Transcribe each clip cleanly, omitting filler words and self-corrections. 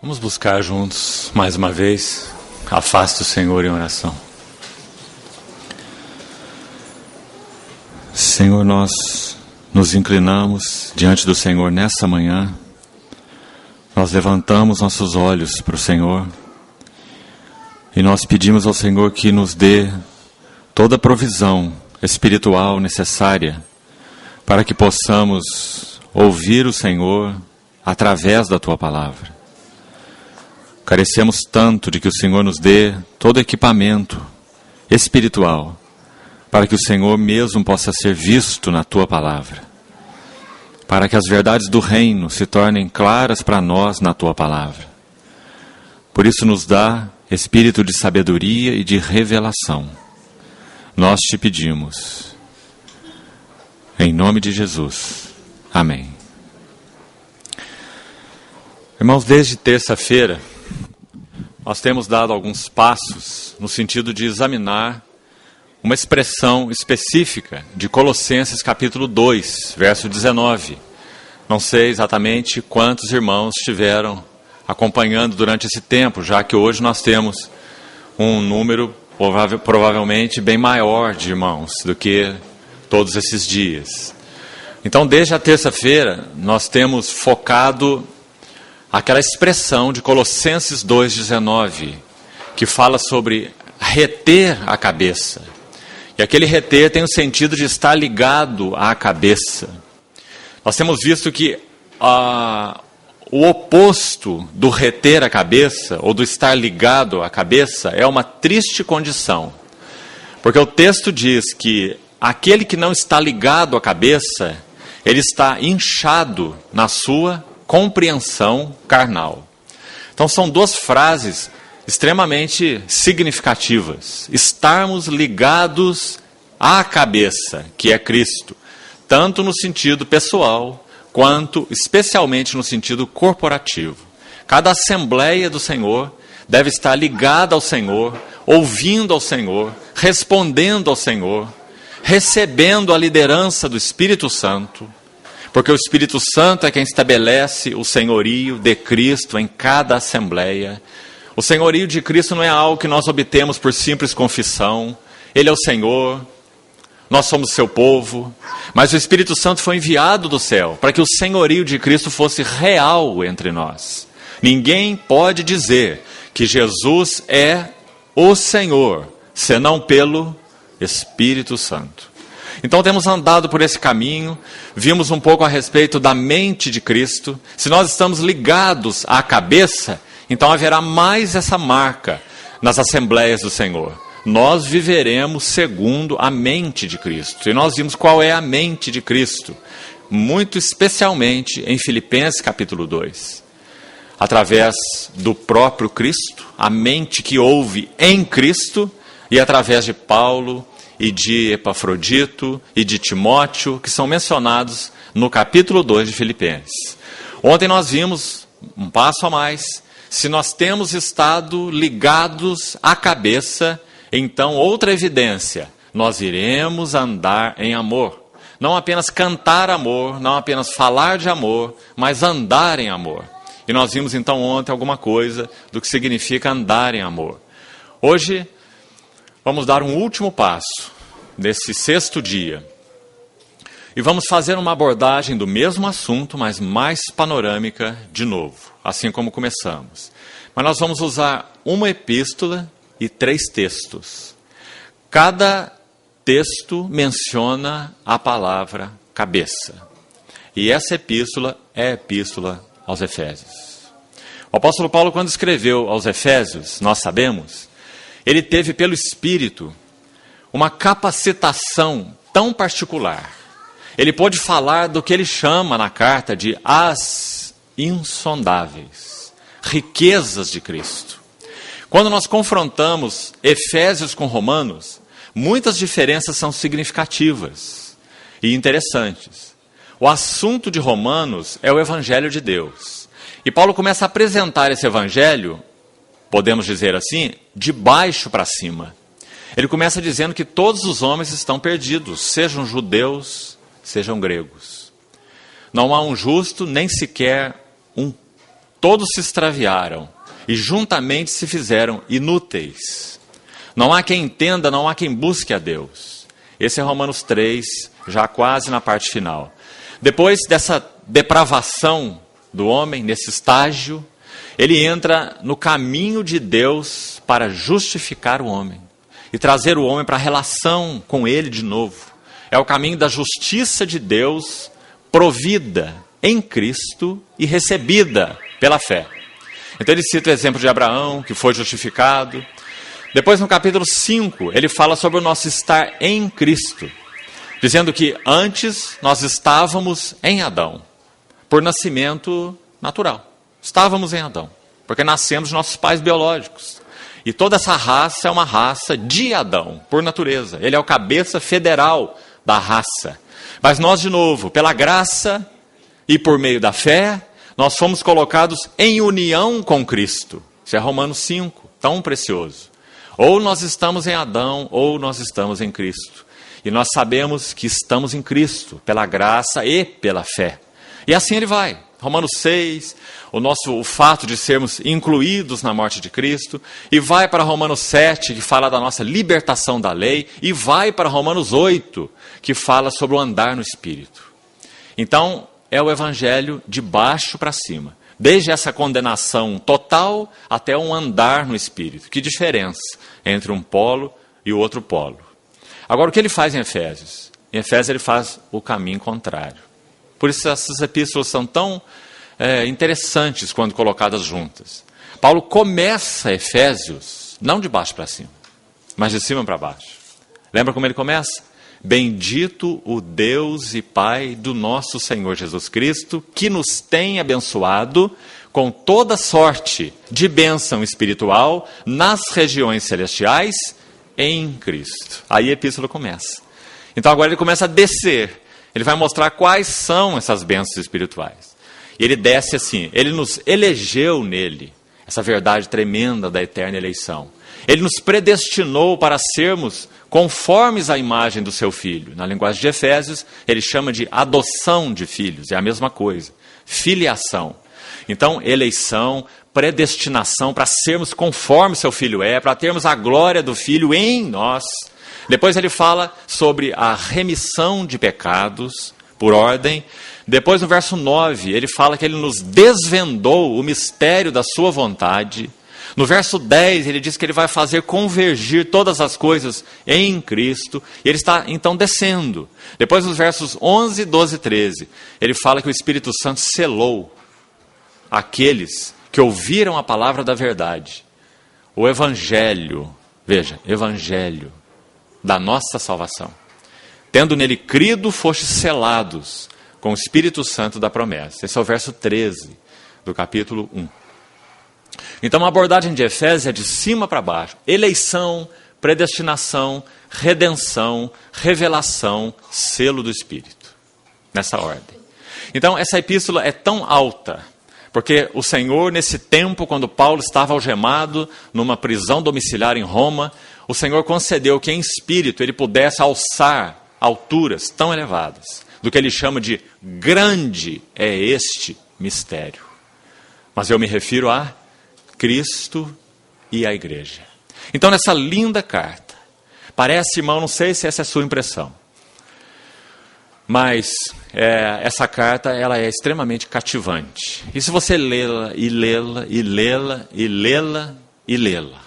Vamos buscar juntos, mais uma vez, a face do Senhor em oração. Senhor, nós nos inclinamos diante do Senhor nessa manhã. Nós levantamos nossos olhos para o Senhor e nós pedimos ao Senhor que nos dê toda a provisão espiritual necessária para que possamos ouvir o Senhor através da Tua Palavra. Carecemos tanto de que o Senhor nos dê todo equipamento espiritual para que o Senhor mesmo possa ser visto na Tua Palavra, para que as verdades do reino se tornem claras para nós na Tua Palavra. Por isso nos dá espírito de sabedoria e de revelação. Nós te pedimos, em nome de Jesus. Amém. Irmãos, desde terça-feira, nós temos dado alguns passos no sentido de examinar uma expressão específica de Colossenses capítulo 2, verso 19. Não sei exatamente quantos irmãos estiveram acompanhando durante esse tempo, já que hoje nós temos um número provavelmente bem maior de irmãos do que todos esses dias. Então, desde a terça-feira, nós temos focado aquela expressão de Colossenses 2,19, que fala sobre reter a cabeça. E aquele reter tem o sentido de estar ligado à cabeça. Nós temos visto que o oposto do reter a cabeça, ou do estar ligado à cabeça, é uma triste condição. Porque o texto diz que aquele que não está ligado à cabeça, ele está inchado na sua compreensão carnal. Então são duas frases extremamente significativas. Estarmos ligados à cabeça, que é Cristo, tanto no sentido pessoal, quanto especialmente no sentido corporativo. Cada assembleia do Senhor deve estar ligada ao Senhor, ouvindo ao Senhor, respondendo ao Senhor, recebendo a liderança do Espírito Santo, porque o Espírito Santo é quem estabelece o senhorio de Cristo em cada assembleia. O senhorio de Cristo não é algo que nós obtemos por simples confissão. Ele é o Senhor, nós somos seu povo, mas o Espírito Santo foi enviado do céu para que o senhorio de Cristo fosse real entre nós. Ninguém pode dizer que Jesus é o Senhor, senão pelo Espírito Santo. Então temos andado por esse caminho, vimos um pouco a respeito da mente de Cristo. Se nós estamos ligados à cabeça, então haverá mais essa marca nas assembleias do Senhor. Nós viveremos segundo a mente de Cristo. E nós vimos qual é a mente de Cristo, muito especialmente em Filipenses capítulo 2. Através do próprio Cristo, a mente que ouve em Cristo, e através de Paulo, e de Epafrodito, e de Timóteo, que são mencionados no capítulo 2 de Filipenses. Ontem nós vimos um passo a mais. Se nós temos estado ligados à cabeça, então outra evidência, nós iremos andar em amor. Não apenas cantar amor, não apenas falar de amor, mas andar em amor. E nós vimos então ontem alguma coisa do que significa andar em amor. Hoje vamos dar um último passo nesse sexto dia. E vamos fazer uma abordagem do mesmo assunto, mas mais panorâmica de novo, assim como começamos. Mas nós vamos usar uma epístola e 3 textos. Cada texto menciona a palavra cabeça. E essa epístola é a epístola aos Efésios. O apóstolo Paulo, quando escreveu aos Efésios, nós sabemos, ele teve pelo Espírito uma capacitação tão particular. Ele pôde falar do que ele chama na carta de as insondáveis riquezas de Cristo. Quando nós confrontamos Efésios com Romanos, muitas diferenças são significativas e interessantes. O assunto de Romanos é o Evangelho de Deus. E Paulo começa a apresentar esse Evangelho, podemos dizer assim, de baixo para cima. Ele começa dizendo que todos os homens estão perdidos, sejam judeus, sejam gregos. Não há um justo, nem sequer um. todos se extraviaram e juntamente se fizeram inúteis. Não há quem entenda, não há quem busque a Deus. Esse é Romanos 3, já quase na parte final. Depois dessa depravação do homem, nesse estágio, ele entra no caminho de Deus para justificar o homem e trazer o homem para a relação com ele de novo. É o caminho da justiça de Deus provida em Cristo e recebida pela fé. Então ele cita o exemplo de Abraão, que foi justificado. Depois, no capítulo 5, ele fala sobre o nosso estar em Cristo, dizendo que antes nós estávamos em Adão, por nascimento natural. Estávamos em Adão, porque nascemos de nossos pais biológicos. E toda essa raça é uma raça de Adão, por natureza. Ele é o cabeça federal da raça. Mas nós, de novo, pela graça e por meio da fé, nós fomos colocados em união com Cristo. Isso é Romanos 5, tão precioso. Ou nós estamos em Adão, ou nós estamos em Cristo. E nós sabemos que estamos em Cristo, pela graça e pela fé. E assim ele vai. Romanos 6, o fato de sermos incluídos na morte de Cristo, e vai para Romanos 7, que fala da nossa libertação da lei, e vai para Romanos 8, que fala sobre o andar no Espírito. Então, é o Evangelho de baixo para cima, desde essa condenação total até um andar no Espírito. Que diferença entre um polo e o outro polo. Agora, o que ele faz em Efésios? Em Efésios ele faz o caminho contrário. Por isso essas epístolas são tão interessantes quando colocadas juntas. Paulo começa Efésios não de baixo para cima, mas de cima para baixo. Lembra como ele começa? Bendito o Deus e Pai do nosso Senhor Jesus Cristo, que nos tem abençoado com toda sorte de bênção espiritual nas regiões celestiais em Cristo. Aí a epístola começa. Então agora ele começa a descer. Ele vai mostrar quais são essas bênçãos espirituais. E ele desce assim, ele nos elegeu nele, essa verdade tremenda da eterna eleição. Ele nos predestinou para sermos conformes à imagem do seu Filho. Na linguagem de Efésios, ele chama de adoção de filhos, é a mesma coisa, filiação. Então, eleição, predestinação para sermos conforme seu Filho é, para termos a glória do Filho em nós. Depois ele fala sobre a remissão de pecados, por ordem. Depois, no verso 9, ele fala que ele nos desvendou o mistério da sua vontade. No verso 10, ele diz que ele vai fazer convergir todas as coisas em Cristo. E ele está, então, descendo. Depois, nos versos 11, 12 e 13, ele fala que o Espírito Santo selou aqueles que ouviram a palavra da verdade. O Evangelho, veja, Evangelho da nossa salvação. Tendo nele crido, fostes selados com o Espírito Santo da promessa. Esse é o verso 13 do capítulo 1. Então a abordagem de Efésios é de cima para baixo. Eleição, predestinação, redenção, revelação, selo do Espírito. Nessa ordem. Então essa epístola é tão alta, porque o Senhor, nesse tempo, quando Paulo estava algemado numa prisão domiciliar em Roma, o Senhor concedeu que em espírito ele pudesse alçar alturas tão elevadas, do que ele chama de grande é este mistério. Mas eu me refiro a Cristo e a igreja. Então, nessa linda carta, parece, irmão, não sei se essa é a sua impressão, mas essa carta ela é extremamente cativante. E se você lê-la, e lê-la, e lê-la, e lê-la, e lê-la,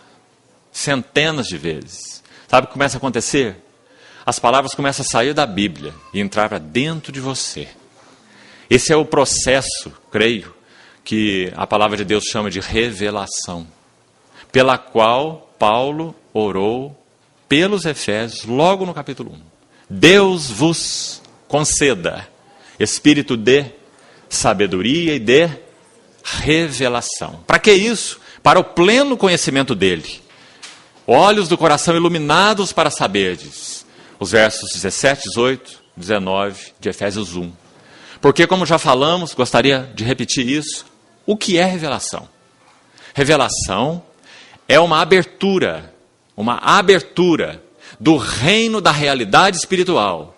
centenas de vezes, sabe o que começa a acontecer? As palavras começam a sair da Bíblia e entrar para dentro de você. Esse é o processo, creio, que a palavra de Deus chama de revelação, pela qual Paulo orou pelos Efésios, logo no capítulo 1. Deus vos conceda espírito de sabedoria e de revelação. Para que isso? Para o pleno conhecimento dele. Olhos do coração iluminados para saberdes. Os versos 17, 18, 19 de Efésios 1. Porque, como já falamos, gostaria de repetir isso. O que é revelação? Revelação é uma abertura do reino da realidade espiritual,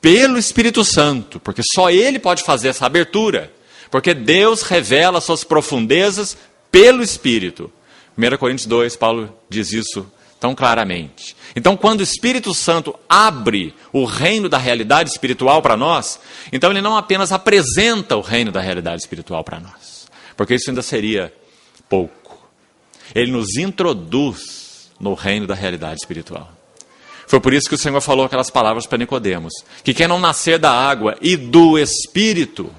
pelo Espírito Santo, porque só Ele pode fazer essa abertura, Porque Deus revela suas profundezas pelo Espírito. 1 Coríntios 2, Paulo diz isso tão claramente. Então, quando o Espírito Santo abre o reino da realidade espiritual para nós, então ele não apenas apresenta o reino da realidade espiritual para nós, porque isso ainda seria pouco. Ele nos introduz no reino da realidade espiritual. Foi por isso que o Senhor falou aquelas palavras para Nicodemos, que quem não nascer da água e do Espírito,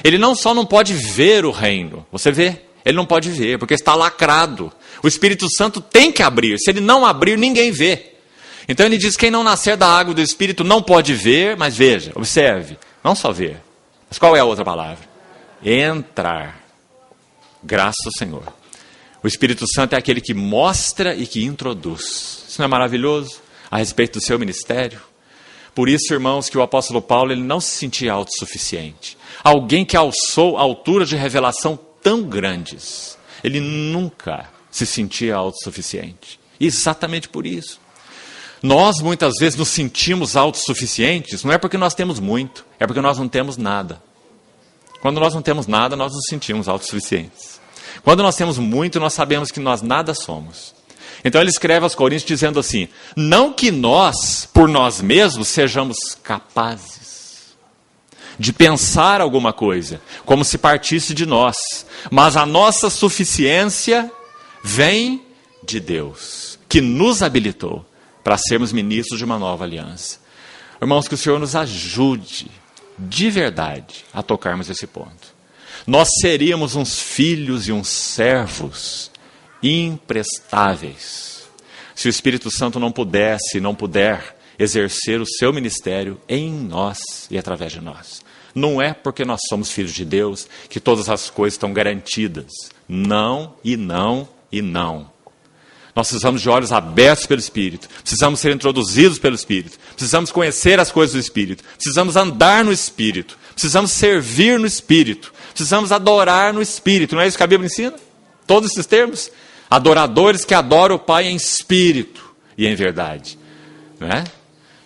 ele não só não pode ver o reino, você vê? Ele não pode ver, porque está lacrado. O Espírito Santo tem que abrir. Se ele não abrir, ninguém vê. Então ele diz que quem não nascer da água e do Espírito não pode ver, mas veja, observe, não só ver. Mas qual é a outra palavra? Entrar. Graças ao Senhor. O Espírito Santo é aquele que mostra e que introduz. Isso não é maravilhoso? A respeito do seu ministério? Por isso, irmãos, que o apóstolo Paulo ele não se sentia autossuficiente. Alguém que alçou alturas de revelação tão grandes. Ele nunca se sentia autossuficiente. Exatamente por isso. Nós, muitas vezes, nos sentimos autossuficientes, não é porque nós temos muito, é porque nós não temos nada. Quando nós não temos nada, nós nos sentimos autossuficientes. Quando nós temos muito, nós sabemos que nós nada somos. Então ele escreve aos Coríntios dizendo assim, não que nós, por nós mesmos, sejamos capazes de pensar alguma coisa, como se partisse de nós, mas a nossa suficiência vem de Deus, que nos habilitou para sermos ministros de uma nova aliança. Irmãos, que o Senhor nos ajude, de verdade, a tocarmos esse ponto. Nós seríamos uns filhos e uns servos imprestáveis, se o Espírito Santo não puder exercer o seu ministério em nós e através de nós. Não é porque nós somos filhos de Deus que todas as coisas estão garantidas. Não e não e não. Nós precisamos de olhos abertos pelo Espírito, precisamos ser introduzidos pelo Espírito, precisamos conhecer as coisas do Espírito, precisamos andar no Espírito, precisamos servir no Espírito, precisamos adorar no Espírito. Não é isso que a Bíblia ensina? Todos esses termos? Adoradores que adoram o Pai em espírito e em verdade. Não é?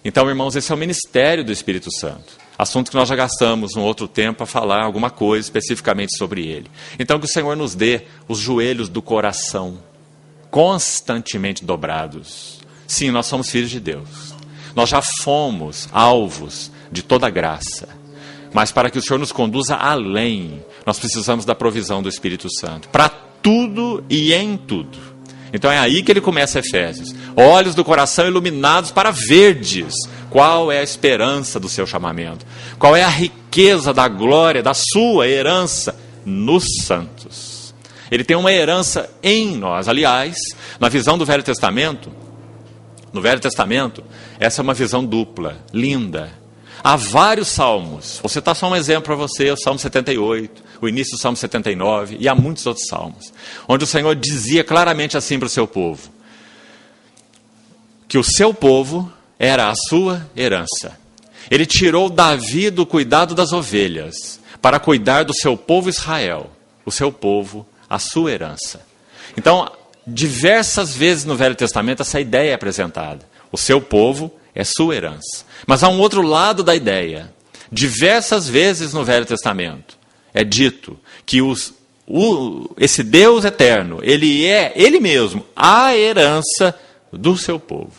Então, irmãos, esse é o ministério do Espírito Santo. Assunto que nós já gastamos um outro tempo a falar alguma coisa especificamente sobre ele. Então, que o Senhor nos dê os joelhos do coração constantemente dobrados. Sim, nós somos filhos de Deus. Nós já fomos alvos de toda graça. Mas para que o Senhor nos conduza além, nós precisamos da provisão do Espírito Santo. Para tudo e em tudo. Então é aí que ele começa Efésios. Olhos do coração iluminados para verdes. Qual é a esperança do seu chamamento? Qual é a riqueza da glória, da sua herança nos santos? Ele tem uma herança em nós. Aliás, na visão do Velho Testamento, no Velho Testamento, essa é uma visão dupla, linda. Há vários salmos. Vou citar só um exemplo para você, o Salmo 78, o início do Salmo 79, e há muitos outros salmos, onde o Senhor dizia claramente assim para o seu povo, que o seu povo era a sua herança. Ele tirou Davi do cuidado das ovelhas, para cuidar do seu povo Israel, o seu povo, a sua herança. Então, diversas vezes no Velho Testamento essa ideia é apresentada. O seu povo é sua herança. Mas há um outro lado da ideia. Diversas vezes no Velho Testamento é dito que esse Deus eterno, ele é, ele mesmo, a herança do seu povo.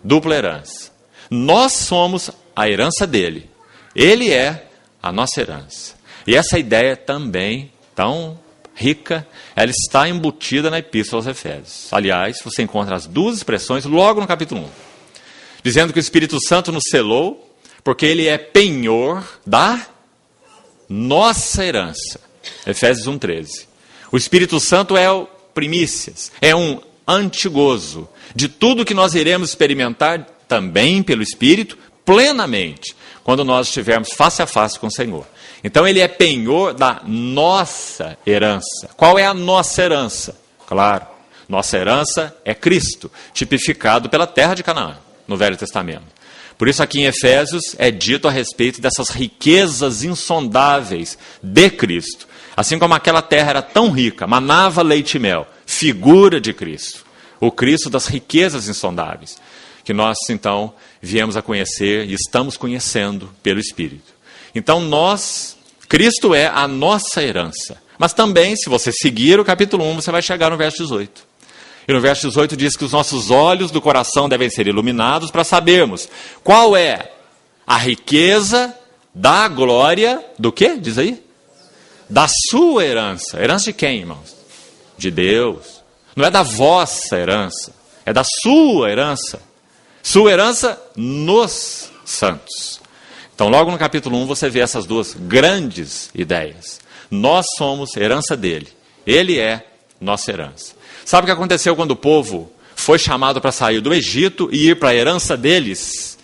Dupla herança. Nós somos a herança dele. Ele é a nossa herança. E essa ideia também, tão rica, ela está embutida na Epístola aos Efésios. Aliás, você encontra as duas expressões logo no capítulo 1. Dizendo que o Espírito Santo nos selou, porque ele é penhor da nossa herança. Efésios 1,13. O Espírito Santo é o primícias, é um antigozo de tudo que nós iremos experimentar também pelo Espírito, plenamente, quando nós estivermos face a face com o Senhor. Então ele é penhor da nossa herança. Qual é a nossa herança? Claro, nossa herança é Cristo, tipificado pela terra de Canaã, no Velho Testamento. Por isso aqui em Efésios é dito a respeito dessas riquezas insondáveis de Cristo. Assim como aquela terra era tão rica, manava leite e mel, figura de Cristo. O Cristo das riquezas insondáveis, que nós então viemos a conhecer e estamos conhecendo pelo Espírito. Então nós Cristo é a nossa herança. Mas também, se você seguir o capítulo 1, você vai chegar no verso 18. E no verso 18 diz que os nossos olhos do coração devem ser iluminados para sabermos qual é a riqueza da glória do quê? Diz aí? Da sua herança. Herança de quem, irmãos? De Deus. Não é da vossa herança, é da sua herança. Sua herança nos santos. Então, logo no capítulo 1, você vê essas duas grandes ideias. Nós somos herança dele. Ele é nossa herança. Sabe o que aconteceu quando o povo foi chamado para sair do Egito e ir para a herança deles,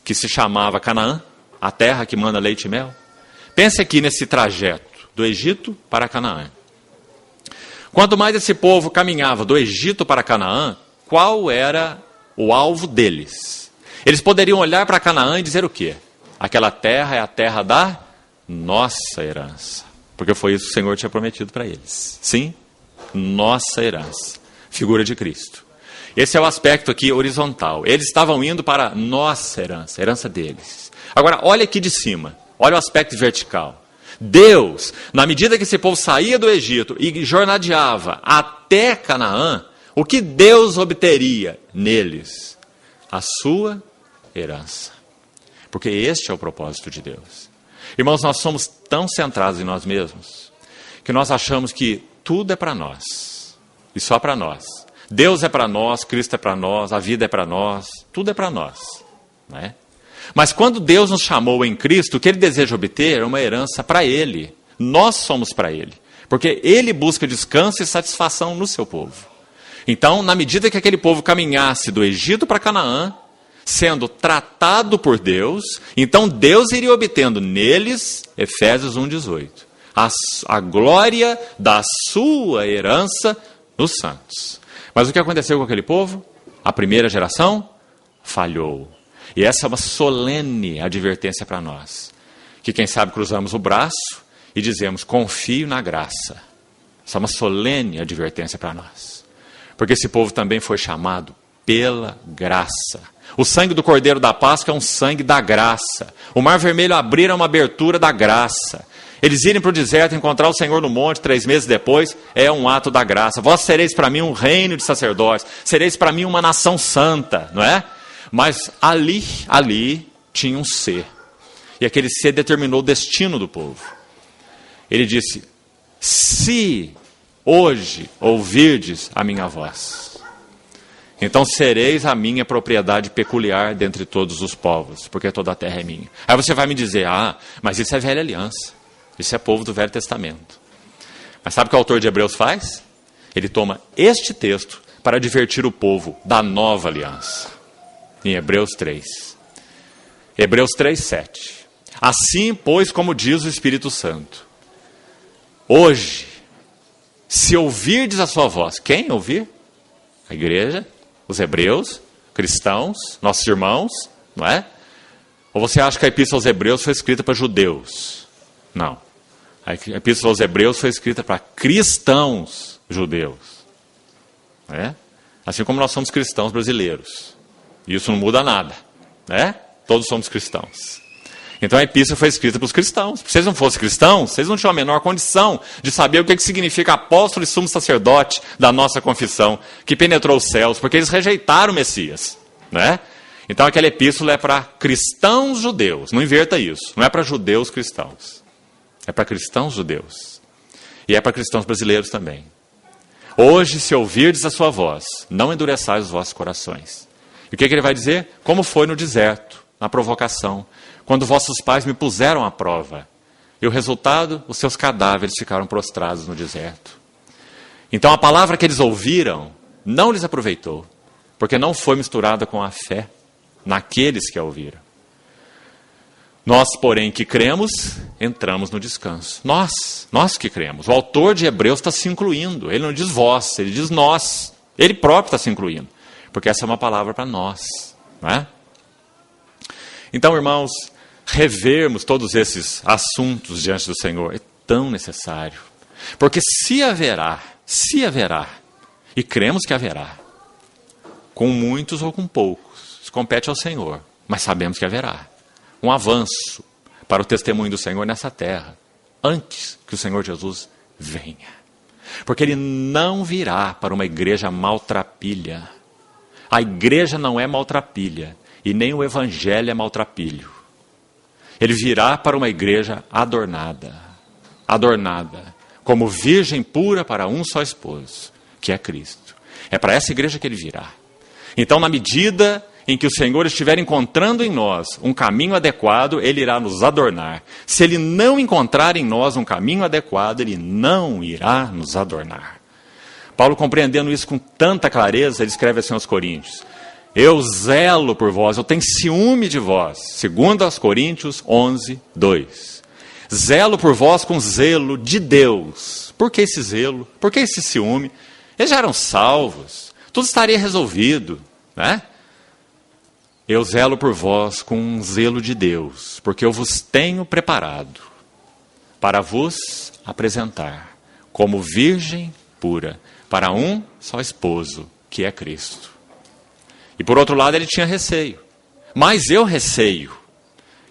que se chamava Canaã, a terra que manda leite e mel? Pense aqui nesse trajeto, do Egito para Canaã. Quanto mais esse povo caminhava do Egito para Canaã, qual era o alvo deles? Eles poderiam olhar para Canaã e dizer o quê? Aquela terra é a terra da nossa herança. Porque foi isso que o Senhor tinha prometido para eles. Sim, nossa herança. Figura de Cristo. Esse é o aspecto aqui horizontal. Eles estavam indo para nossa herança, a herança deles. Agora, olha aqui de cima. Olha o aspecto vertical. Deus, na medida que esse povo saía do Egito e jornadeava até Canaã, o que Deus obteria neles? A sua herança. Porque este é o propósito de Deus. Irmãos, nós somos tão centrados em nós mesmos que nós achamos que tudo é para nós e só para nós. Deus é para nós, Cristo é para nós, a vida é para nós, tudo é para nós, não é? Mas quando Deus nos chamou em Cristo, o que Ele deseja obter é uma herança para Ele. Nós somos para Ele, porque Ele busca descanso e satisfação no seu povo. Então, na medida que aquele povo caminhasse do Egito para Canaã, sendo tratado por Deus, então Deus iria obtendo neles, Efésios 1,18, a glória da sua herança nos santos. Mas o que aconteceu com aquele povo? A primeira geração falhou. E essa é uma solene advertência para nós. Que quem sabe cruzamos o braço e dizemos, confio na graça. Essa é uma solene advertência para nós. Porque esse povo também foi chamado pela graça. O sangue do Cordeiro da Páscoa é um sangue da graça. O Mar Vermelho abrir é uma abertura da graça. Eles irem para o deserto, encontrar o Senhor no monte 3 meses depois, é um ato da graça. Vós sereis para mim um reino de sacerdotes, sereis para mim uma nação santa, não é? Mas ali tinha um ser. E aquele ser determinou o destino do povo. Ele disse, se hoje ouvirdes a minha voz, então sereis a minha propriedade peculiar dentre todos os povos, porque toda a terra é minha. Aí você vai me dizer, mas isso é velha aliança, isso é povo do Velho Testamento. Mas sabe o que o autor de Hebreus faz? Ele toma este texto para advertir o povo da nova aliança. Em Hebreus 3. Hebreus 3:7. Assim, pois, como diz o Espírito Santo, hoje, se ouvirdes a sua voz, quem ouvir? A igreja, os hebreus, cristãos, nossos irmãos, não é? Ou você acha que a Epístola aos Hebreus foi escrita para judeus? Não. A Epístola aos Hebreus foi escrita para cristãos judeus. Não é? Assim como nós somos cristãos brasileiros. Isso não muda nada, né? Todos somos cristãos. Então a epístola foi escrita para os cristãos. Se vocês não fossem cristãos, vocês não tinham a menor condição de saber o que significa apóstolo e sumo sacerdote da nossa confissão, que penetrou os céus, porque eles rejeitaram o Messias, né? Então aquela epístola é para cristãos judeus, não inverta isso, não é para judeus cristãos, é para cristãos judeus, e é para cristãos brasileiros também. Hoje, se ouvirdes a sua voz, não endureçais os vossos corações. E o que ele vai dizer? Como foi no deserto, na provocação, quando vossos pais me puseram à prova. E o resultado, os seus cadáveres ficaram prostrados no deserto. Então a palavra que eles ouviram não lhes aproveitou, porque não foi misturada com a fé naqueles que a ouviram. Nós, porém, que cremos, entramos no descanso. Nós que cremos. O autor de Hebreus está se incluindo. Ele não diz vós, ele diz nós. Ele próprio está se incluindo. Porque essa é uma palavra para nós, não é? Então, irmãos, revermos todos esses assuntos diante do Senhor é tão necessário. Porque se haverá, e cremos que haverá, com muitos ou com poucos, isso compete ao Senhor, mas sabemos que haverá um avanço para o testemunho do Senhor nessa terra, antes que o Senhor Jesus venha. Porque Ele não virá para uma igreja maltrapilha. A igreja não é maltrapilha e nem o evangelho é maltrapilho. Ele virá para uma igreja adornada, como virgem pura para um só esposo, que é Cristo. É para essa igreja que Ele virá. Então, na medida em que o Senhor estiver encontrando em nós um caminho adequado, Ele irá nos adornar. Se Ele não encontrar em nós um caminho adequado, Ele não irá nos adornar. Paulo, compreendendo isso com tanta clareza, ele escreve assim aos Coríntios: eu zelo por vós, eu tenho ciúme de vós. 2 Coríntios 11, 2. Zelo por vós com zelo de Deus. Por que esse zelo? Por que esse ciúme? Eles já eram salvos, tudo estaria resolvido, né? Eu zelo por vós com um zelo de Deus, porque eu vos tenho preparado para vos apresentar como virgem pura para um só esposo, que é Cristo. E por outro lado ele tinha receio. Mas eu receio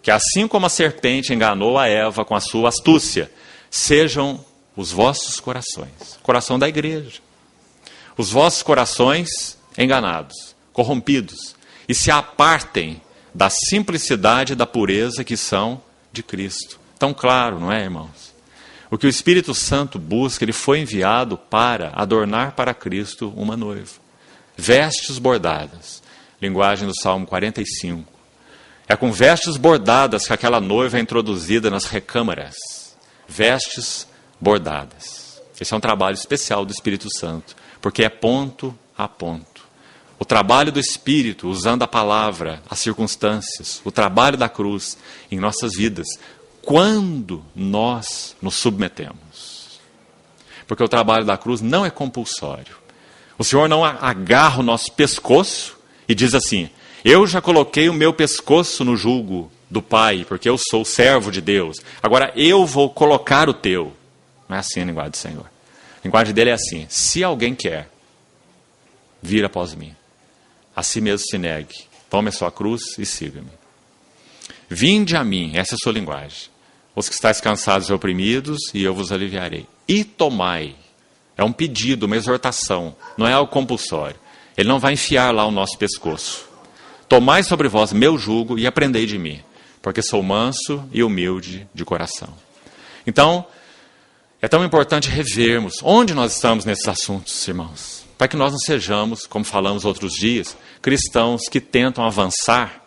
que assim como a serpente enganou a Eva com a sua astúcia, sejam os vossos corações, coração da igreja, os vossos corações enganados, corrompidos, e se apartem da simplicidade e da pureza que são de Cristo. Tão claro, não é, irmãos? O que o Espírito Santo busca, ele foi enviado para adornar para Cristo uma noiva. Vestes bordadas, linguagem do Salmo 45. É com vestes bordadas que aquela noiva é introduzida nas recâmaras. Vestes bordadas. Esse é um trabalho especial do Espírito Santo, porque é ponto a ponto. O trabalho do Espírito, usando a palavra, as circunstâncias, o trabalho da cruz em nossas vidas, quando nós nos submetemos. Porque o trabalho da cruz não é compulsório. O Senhor não agarra o nosso pescoço e diz assim: eu já coloquei o meu pescoço no jugo do Pai, porque eu sou servo de Deus. Agora eu vou colocar o teu. Não é assim a linguagem do Senhor. A linguagem dele é assim: se alguém quer vir após mim, a si mesmo se negue, tome a sua cruz e siga-me. Vinde a mim, essa é a sua linguagem, os que estáis cansados e oprimidos, e eu vos aliviarei. E tomai. É um pedido, uma exortação, não é algo compulsório. Ele não vai enfiar lá o nosso pescoço. Tomai sobre vós meu jugo e aprendei de mim, porque sou manso e humilde de coração. Então, é tão importante revermos onde nós estamos nesses assuntos, irmãos, para que nós não sejamos, como falamos outros dias, cristãos que tentam avançar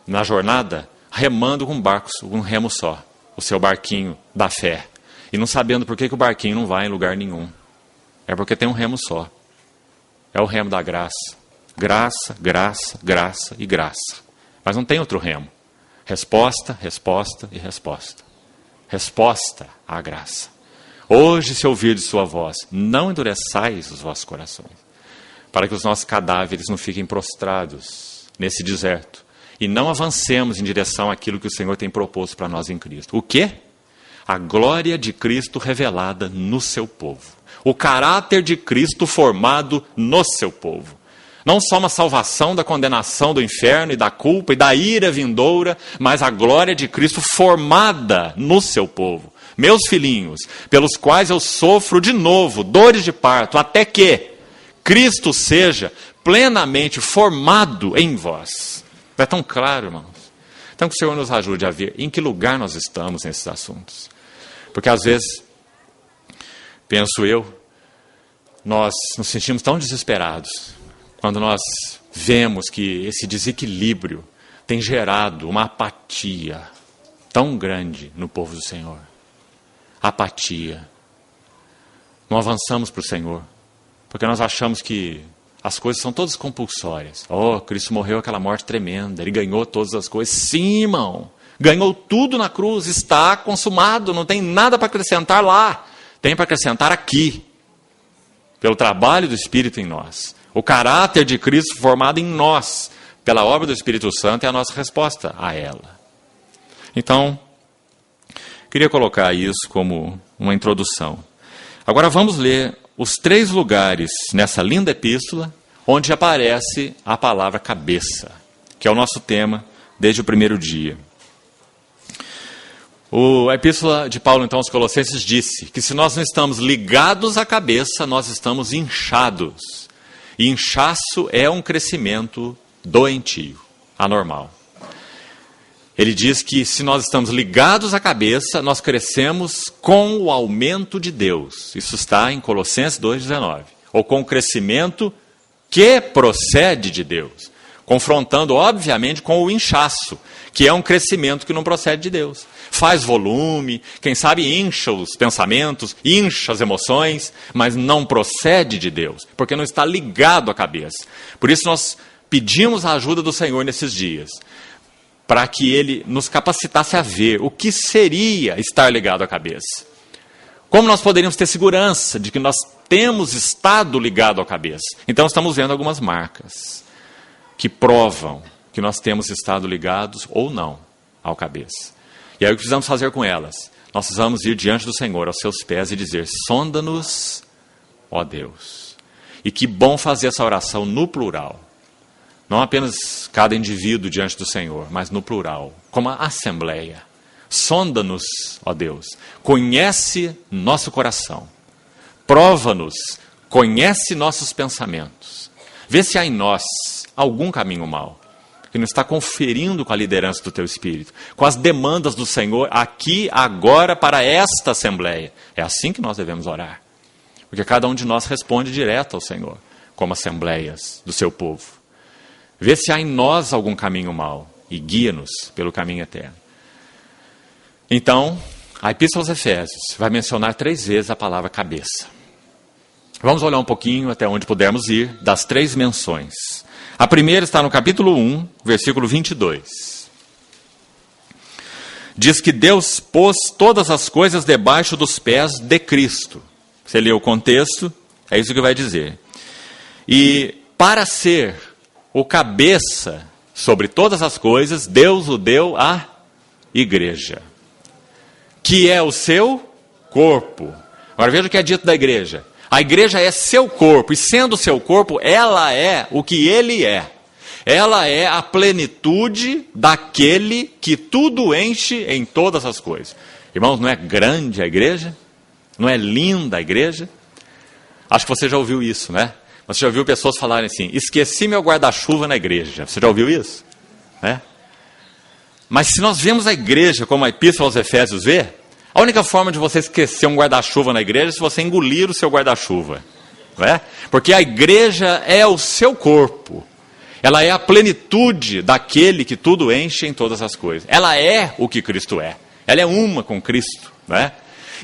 na jornada remando com um remo só, o seu barquinho da fé, e não sabendo por que o barquinho não vai em lugar nenhum. É porque tem um remo só. É o remo da graça. Graça, graça, graça e graça. Mas não tem outro remo. Resposta, resposta e resposta. Resposta à graça. Hoje, se ouvirdes sua voz, não endureçais os vossos corações, para que os nossos cadáveres não fiquem prostrados nesse deserto e não avancemos em direção àquilo que o Senhor tem proposto para nós em Cristo. O quê? A glória de Cristo revelada no seu povo. O caráter de Cristo formado no seu povo. Não só uma salvação da condenação do inferno e da culpa e da ira vindoura, mas a glória de Cristo formada no seu povo. Meus filhinhos, pelos quais eu sofro de novo dores de parto, até que Cristo seja plenamente formado em vós. É tão claro, irmãos. Então que o Senhor nos ajude a ver em que lugar nós estamos nesses assuntos. Porque às vezes, penso eu, nós nos sentimos tão desesperados quando nós vemos que esse desequilíbrio tem gerado uma apatia tão grande no povo do Senhor. Apatia. Não avançamos para o Senhor, porque nós achamos que as coisas são todas compulsórias. Oh, Cristo morreu aquela morte tremenda, Ele ganhou todas as coisas. Sim, irmão, ganhou tudo na cruz, está consumado, não tem nada para acrescentar lá. Tem para acrescentar aqui, pelo trabalho do Espírito em nós. O caráter de Cristo formado em nós, pela obra do Espírito Santo, é a nossa resposta a ela. Então, queria colocar isso como uma introdução. Agora vamos ler os 3 lugares nessa linda epístola onde aparece a palavra cabeça, que é o nosso tema desde o primeiro dia. A epístola de Paulo, então, aos Colossenses disse que se nós não estamos ligados à cabeça, nós estamos inchados. E inchaço é um crescimento doentio, anormal. Ele diz que se nós estamos ligados à cabeça, nós crescemos com o aumento de Deus. Isso está em Colossenses 2,19. Ou com o crescimento que procede de Deus. Confrontando, obviamente, com o inchaço, que é um crescimento que não procede de Deus. Faz volume, quem sabe incha os pensamentos, incha as emoções, mas não procede de Deus, porque não está ligado à cabeça. Por isso nós pedimos a ajuda do Senhor nesses dias, para que Ele nos capacitasse a ver o que seria estar ligado à cabeça. Como nós poderíamos ter segurança de que nós temos estado ligado à cabeça? Então estamos vendo algumas marcas que provam que nós temos estado ligados ou não ao cabeça. E aí o que precisamos fazer com elas? Nós precisamos ir diante do Senhor, aos seus pés, e dizer: sonda-nos, ó Deus. E que bom fazer essa oração no plural. Não apenas cada indivíduo diante do Senhor, mas no plural, como a assembleia. Sonda-nos, ó Deus. Conhece nosso coração. Prova-nos. Conhece nossos pensamentos. Vê se há em nós algum caminho mau, que não está conferindo com a liderança do teu Espírito, com as demandas do Senhor aqui, agora, para esta assembleia. É assim que nós devemos orar. Porque cada um de nós responde direto ao Senhor, como assembleias do seu povo. Vê se há em nós algum caminho mau e guia-nos pelo caminho eterno. Então, a Epístola aos Efésios vai mencionar 3 vezes a palavra cabeça. Vamos olhar um pouquinho até onde pudermos ir das 3 menções. A primeira está no capítulo 1, versículo 22. Diz que Deus pôs todas as coisas debaixo dos pés de Cristo. Você lê o contexto, é isso que vai dizer. E para ser o cabeça sobre todas as coisas, Deus o deu à igreja, que é o seu corpo. Agora veja o que é dito da igreja. A igreja é seu corpo, e sendo seu corpo, ela é o que ele é. Ela é a plenitude daquele que tudo enche em todas as coisas. Irmãos, não é grande a igreja? Não é linda a igreja? Acho que você já ouviu isso, né? Você já ouviu pessoas falarem assim: esqueci meu guarda-chuva na igreja. Você já ouviu isso? Né? Mas se nós vemos a igreja como a Epístola aos Efésios vê, a única forma de você esquecer um guarda-chuva na igreja é se você engolir o seu guarda-chuva. Não é? Porque a igreja é o seu corpo. Ela é a plenitude daquele que tudo enche em todas as coisas. Ela é o que Cristo é. Ela é uma com Cristo. Não é?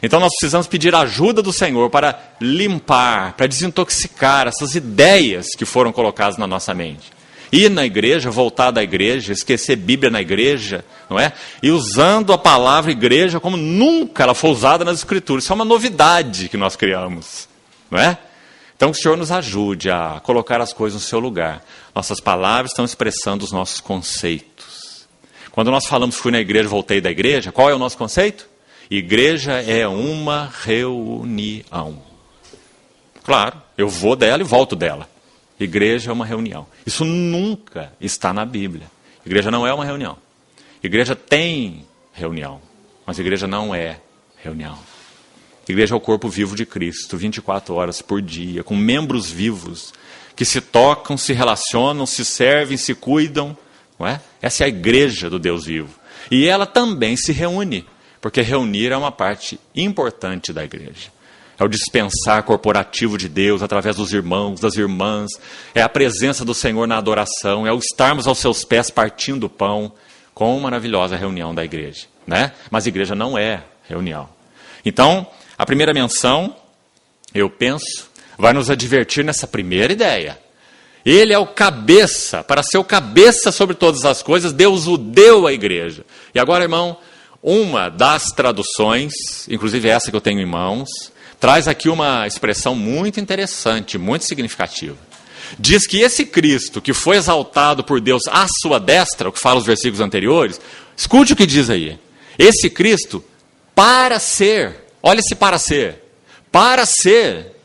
Então nós precisamos pedir a ajuda do Senhor para limpar, para desintoxicar essas ideias que foram colocadas na nossa mente. Ir na igreja, voltar da igreja, esquecer Bíblia na igreja, não é? E usando a palavra igreja como nunca ela foi usada nas Escrituras. Isso é uma novidade que nós criamos, não é? Então que o Senhor nos ajude a colocar as coisas no seu lugar. Nossas palavras estão expressando os nossos conceitos. Quando nós falamos fui na igreja, voltei da igreja, qual é o nosso conceito? Igreja é uma reunião. Claro, eu vou dela e volto dela. Igreja é uma reunião. Isso nunca está na Bíblia. Igreja não é uma reunião. Igreja tem reunião, mas igreja não é reunião. Igreja é o corpo vivo de Cristo, 24 horas por dia, com membros vivos, que se tocam, se relacionam, se servem, se cuidam. Não é? Essa é a igreja do Deus vivo. E ela também se reúne, porque reunir é uma parte importante da igreja. É o dispensar corporativo de Deus através dos irmãos, das irmãs. É a presença do Senhor na adoração. É o estarmos aos seus pés partindo o pão. Com uma maravilhosa reunião da igreja. Né? Mas a igreja não é reunião. Então, a primeira menção, eu penso, vai nos advertir nessa primeira ideia. Ele é o cabeça. Para ser o cabeça sobre todas as coisas, Deus o deu à igreja. E agora, irmão, uma das traduções, inclusive essa que eu tenho em mãos, traz aqui uma expressão muito interessante, muito significativa. Diz que esse Cristo, que foi exaltado por Deus à sua destra, o que fala os versículos anteriores, escute o que diz aí. Esse Cristo, para ser, olha esse para ser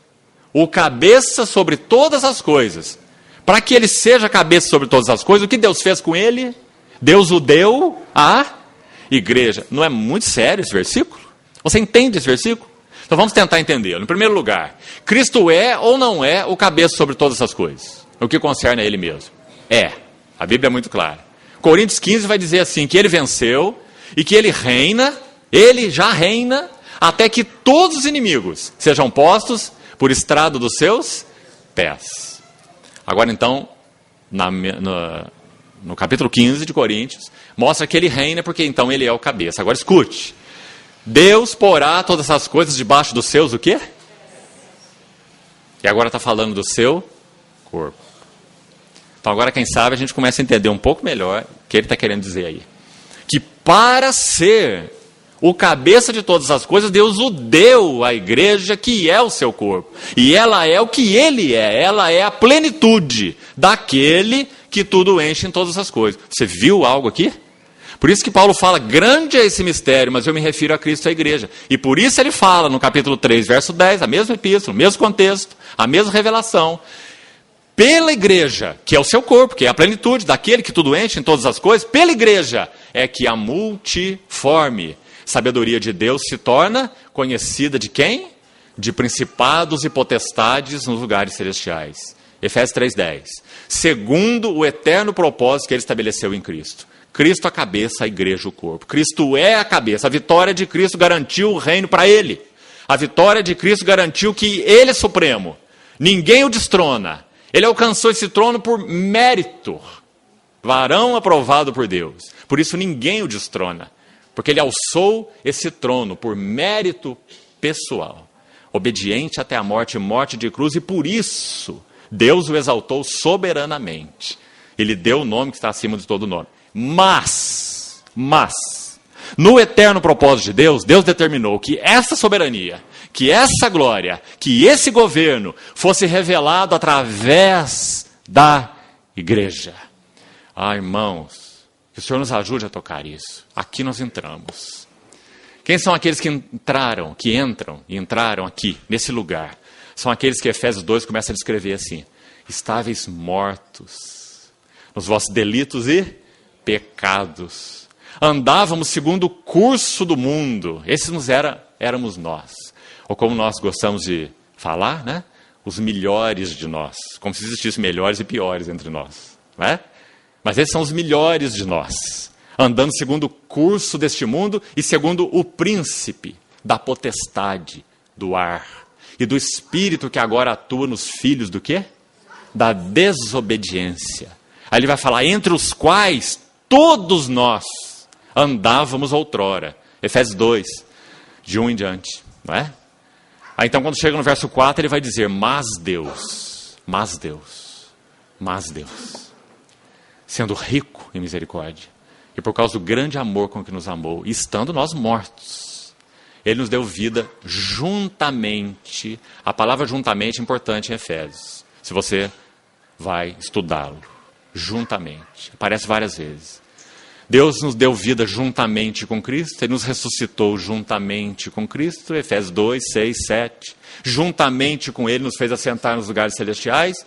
o cabeça sobre todas as coisas. Para que ele seja cabeça sobre todas as coisas, o que Deus fez com ele? Deus o deu à igreja. Não é muito sério esse versículo? Você entende esse versículo? Então vamos tentar entendê-lo. Em primeiro lugar, Cristo é ou não é o cabeça sobre todas essas coisas? O que concerne a Ele mesmo? É. A Bíblia é muito clara. Coríntios 15 vai dizer assim, que Ele venceu e que Ele reina, Ele já reina, até que todos os inimigos sejam postos por estrado dos seus pés. Agora então, no capítulo 15 de Coríntios, mostra que Ele reina porque então Ele é o cabeça. Agora escute. Deus porá todas essas coisas debaixo dos seus o quê? E agora está falando do seu corpo. Então agora quem sabe a gente começa a entender um pouco melhor o que ele está querendo dizer aí. Que para ser o cabeça de todas as coisas, Deus o deu à igreja que é o seu corpo. E ela é o que ele é. Ela é a plenitude daquele que tudo enche em todas as coisas. Você viu algo aqui? Por isso que Paulo fala, grande é esse mistério, mas eu me refiro a Cristo e à igreja. E por isso ele fala no capítulo 3, verso 10, a mesma epístola, o mesmo contexto, a mesma revelação. Pela igreja, que é o seu corpo, que é a plenitude daquele que tudo enche em todas as coisas, pela igreja é que a multiforme sabedoria de Deus se torna conhecida de quem? De principados e potestades nos lugares celestiais. Efésios 3,10. Segundo o eterno propósito que ele estabeleceu em Cristo. Cristo a cabeça, a igreja o corpo. Cristo é a cabeça. A vitória de Cristo garantiu o reino para ele. A vitória de Cristo garantiu que ele é supremo. Ninguém o destrona. Ele alcançou esse trono por mérito. Varão aprovado por Deus. Por isso ninguém o destrona. Porque ele alçou esse trono por mérito pessoal. Obediente até a morte, morte de cruz. E por isso Deus o exaltou soberanamente. Ele deu o nome que está acima de todo nome. Mas, no eterno propósito de Deus, Deus determinou que essa soberania, que essa glória, que esse governo fosse revelado através da igreja. Ah, irmãos, que o Senhor nos ajude a tocar isso. Aqui nós entramos. Quem são aqueles que entraram aqui, nesse lugar? São aqueles que Efésios 2 começa a descrever assim, estáveis mortos nos vossos delitos e pecados. Andávamos segundo o curso do mundo. Esses éramos nós. Ou como nós gostamos de falar, né? Os melhores de nós. Como se existissem melhores e piores entre nós. Né? Mas esses são os melhores de nós. Andando segundo o curso deste mundo e segundo o príncipe da potestade do ar. E do espírito que agora atua nos filhos do quê? Da desobediência. Aí ele vai falar, entre os quais todos nós andávamos outrora. Efésios 2, de 1 em diante. Não é? Aí então quando chega no verso 4, ele vai dizer, mas Deus, sendo rico em misericórdia, e por causa do grande amor com que nos amou, e estando nós mortos, ele nos deu vida juntamente. A palavra juntamente é importante em Efésios. Se você vai estudá-lo. Juntamente. Aparece várias vezes. Deus nos deu vida juntamente com Cristo. Ele nos ressuscitou juntamente com Cristo. Efésios 2, 6, 7. Juntamente com Ele nos fez assentar nos lugares celestiais.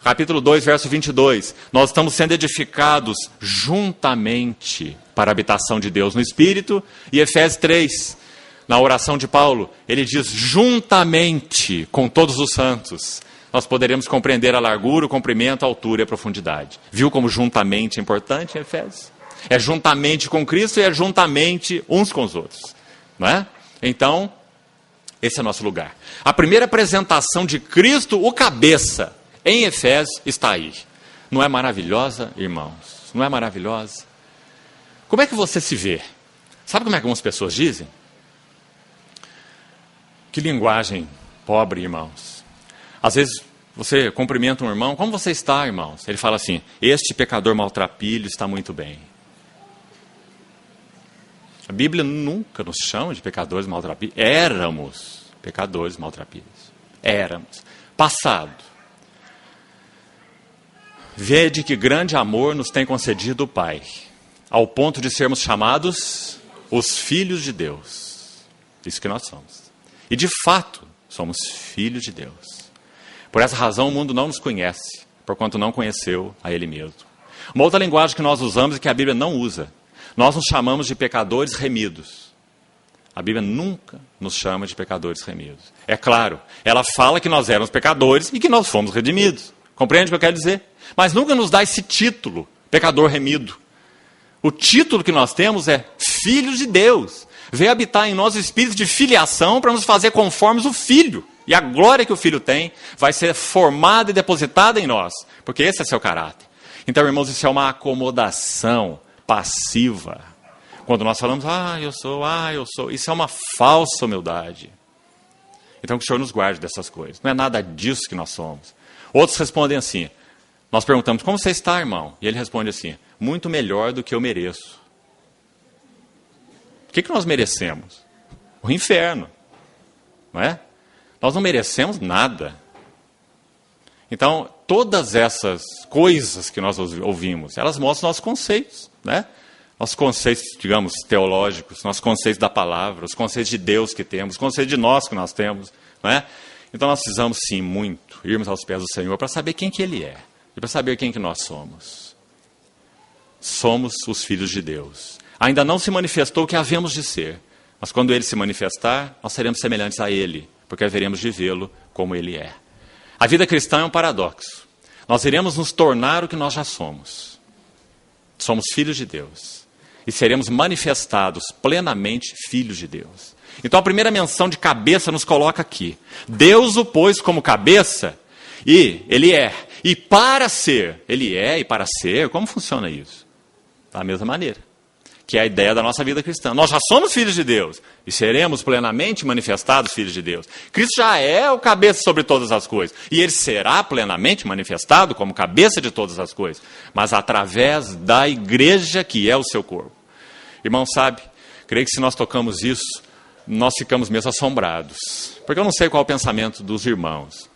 Capítulo 2, verso 22. Nós estamos sendo edificados juntamente para a habitação de Deus no Espírito. E Efésios 3, na oração de Paulo, ele diz juntamente com todos os santos. Nós poderemos compreender a largura, o comprimento, a altura e a profundidade. Viu como juntamente é importante em Efésios? É juntamente com Cristo e é juntamente uns com os outros. Não é? Então, esse é o nosso lugar. A primeira apresentação de Cristo, o cabeça, em Efésios, está aí. Não é maravilhosa, irmãos? Não é maravilhosa? Como é que você se vê? Sabe como é que algumas pessoas dizem? Que linguagem pobre, irmãos. Às vezes você cumprimenta um irmão, como você está, irmãos? Ele fala assim, este pecador maltrapilho está muito bem. A Bíblia nunca nos chama de pecadores maltrapilhos. Éramos pecadores maltrapilhos. Éramos. Passado. Vede que grande amor nos tem concedido o Pai, ao ponto de sermos chamados os filhos de Deus. Isso que nós somos. E de fato, somos filhos de Deus. Por essa razão o mundo não nos conhece, porquanto não conheceu a Ele mesmo. Uma outra linguagem que nós usamos e que a Bíblia não usa. Nós nos chamamos de pecadores remidos. A Bíblia nunca nos chama de pecadores remidos. É claro, ela fala que nós éramos pecadores e que nós fomos redimidos. Compreende o que eu quero dizer? Mas nunca nos dá esse título, pecador remido. O título que nós temos é filhos de Deus. Veio habitar em nós o espírito de filiação para nos fazer conformes o Filho. E a glória que o Filho tem vai ser formada e depositada em nós. Porque esse é seu caráter. Então, irmãos, isso é uma acomodação passiva. Quando nós falamos, eu sou. Isso é uma falsa humildade. Então, que o Senhor nos guarde dessas coisas. Não é nada disso que nós somos. Outros respondem assim. Nós perguntamos, como você está, irmão? E ele responde assim, muito melhor do que eu mereço. O que nós merecemos? O inferno. Não é? Nós não merecemos nada. Então, todas essas coisas que nós ouvimos, elas mostram nossos conceitos, né? Nossos conceitos, digamos, teológicos, nossos conceitos da palavra, os conceitos de Deus que temos, os conceitos de nós que nós temos, não é? Então, nós precisamos, sim, muito irmos aos pés do Senhor para saber quem que Ele é e para saber quem que nós somos. Somos os filhos de Deus. Ainda não se manifestou o que havemos de ser, mas quando Ele se manifestar, nós seremos semelhantes a Ele, porque haveremos de vê-lo como Ele é. A vida cristã é um paradoxo. Nós iremos nos tornar o que nós já somos. Somos filhos de Deus. E seremos manifestados plenamente filhos de Deus. Então a primeira menção de cabeça nos coloca aqui. Deus o pôs como cabeça e Ele é. E para ser, Ele é e para ser, como funciona isso? Da mesma maneira. Que é a ideia da nossa vida cristã. Nós já somos filhos de Deus e seremos plenamente manifestados filhos de Deus. Cristo já é o cabeça sobre todas as coisas e Ele será plenamente manifestado como cabeça de todas as coisas, mas através da igreja que é o seu corpo. Irmão, sabe, creio que se nós tocamos isso, nós ficamos mesmo assombrados. Porque eu não sei qual é o pensamento dos irmãos,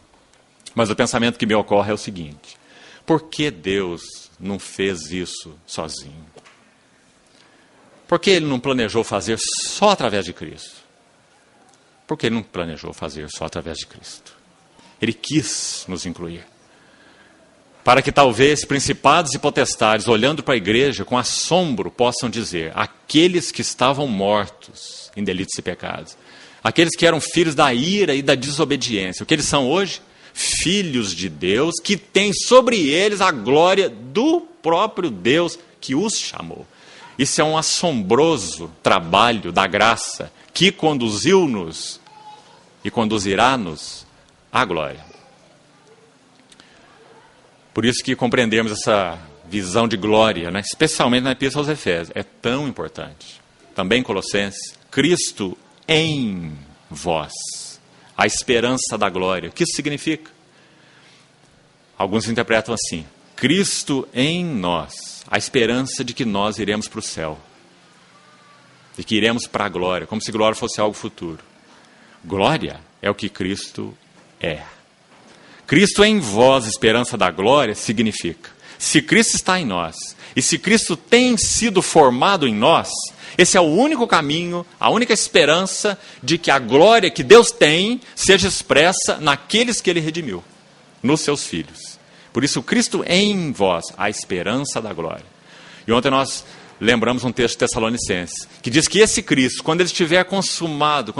mas o pensamento que me ocorre é o seguinte: por que Deus não fez isso sozinho? Por que Ele não planejou fazer só através de Cristo? Por que Ele não planejou fazer só através de Cristo? Ele quis nos incluir. Para que talvez principados e potestades, olhando para a igreja com assombro, possam dizer, aqueles que estavam mortos em delitos e pecados, aqueles que eram filhos da ira e da desobediência, o que eles são hoje? Filhos de Deus, que têm sobre eles a glória do próprio Deus que os chamou. Isso é um assombroso trabalho da graça que conduziu-nos e conduzirá-nos à glória. Por isso que compreendemos essa visão de glória, né? Especialmente na Epístola aos Efésios, é tão importante. Também em Colossenses, Cristo em vós, a esperança da glória. O que isso significa? Alguns interpretam assim, Cristo em nós, a esperança de que nós iremos para o céu, de que iremos para a glória, como se glória fosse algo futuro. Glória é o que Cristo é. Cristo em vós, esperança da glória, significa, se Cristo está em nós, e se Cristo tem sido formado em nós, esse é o único caminho, a única esperança de que a glória que Deus tem seja expressa naqueles que Ele redimiu, nos seus filhos. Por isso, Cristo em vós, a esperança da glória. E ontem nós lembramos um texto de Tessalonicenses, que diz que esse Cristo, quando Ele tiver consumado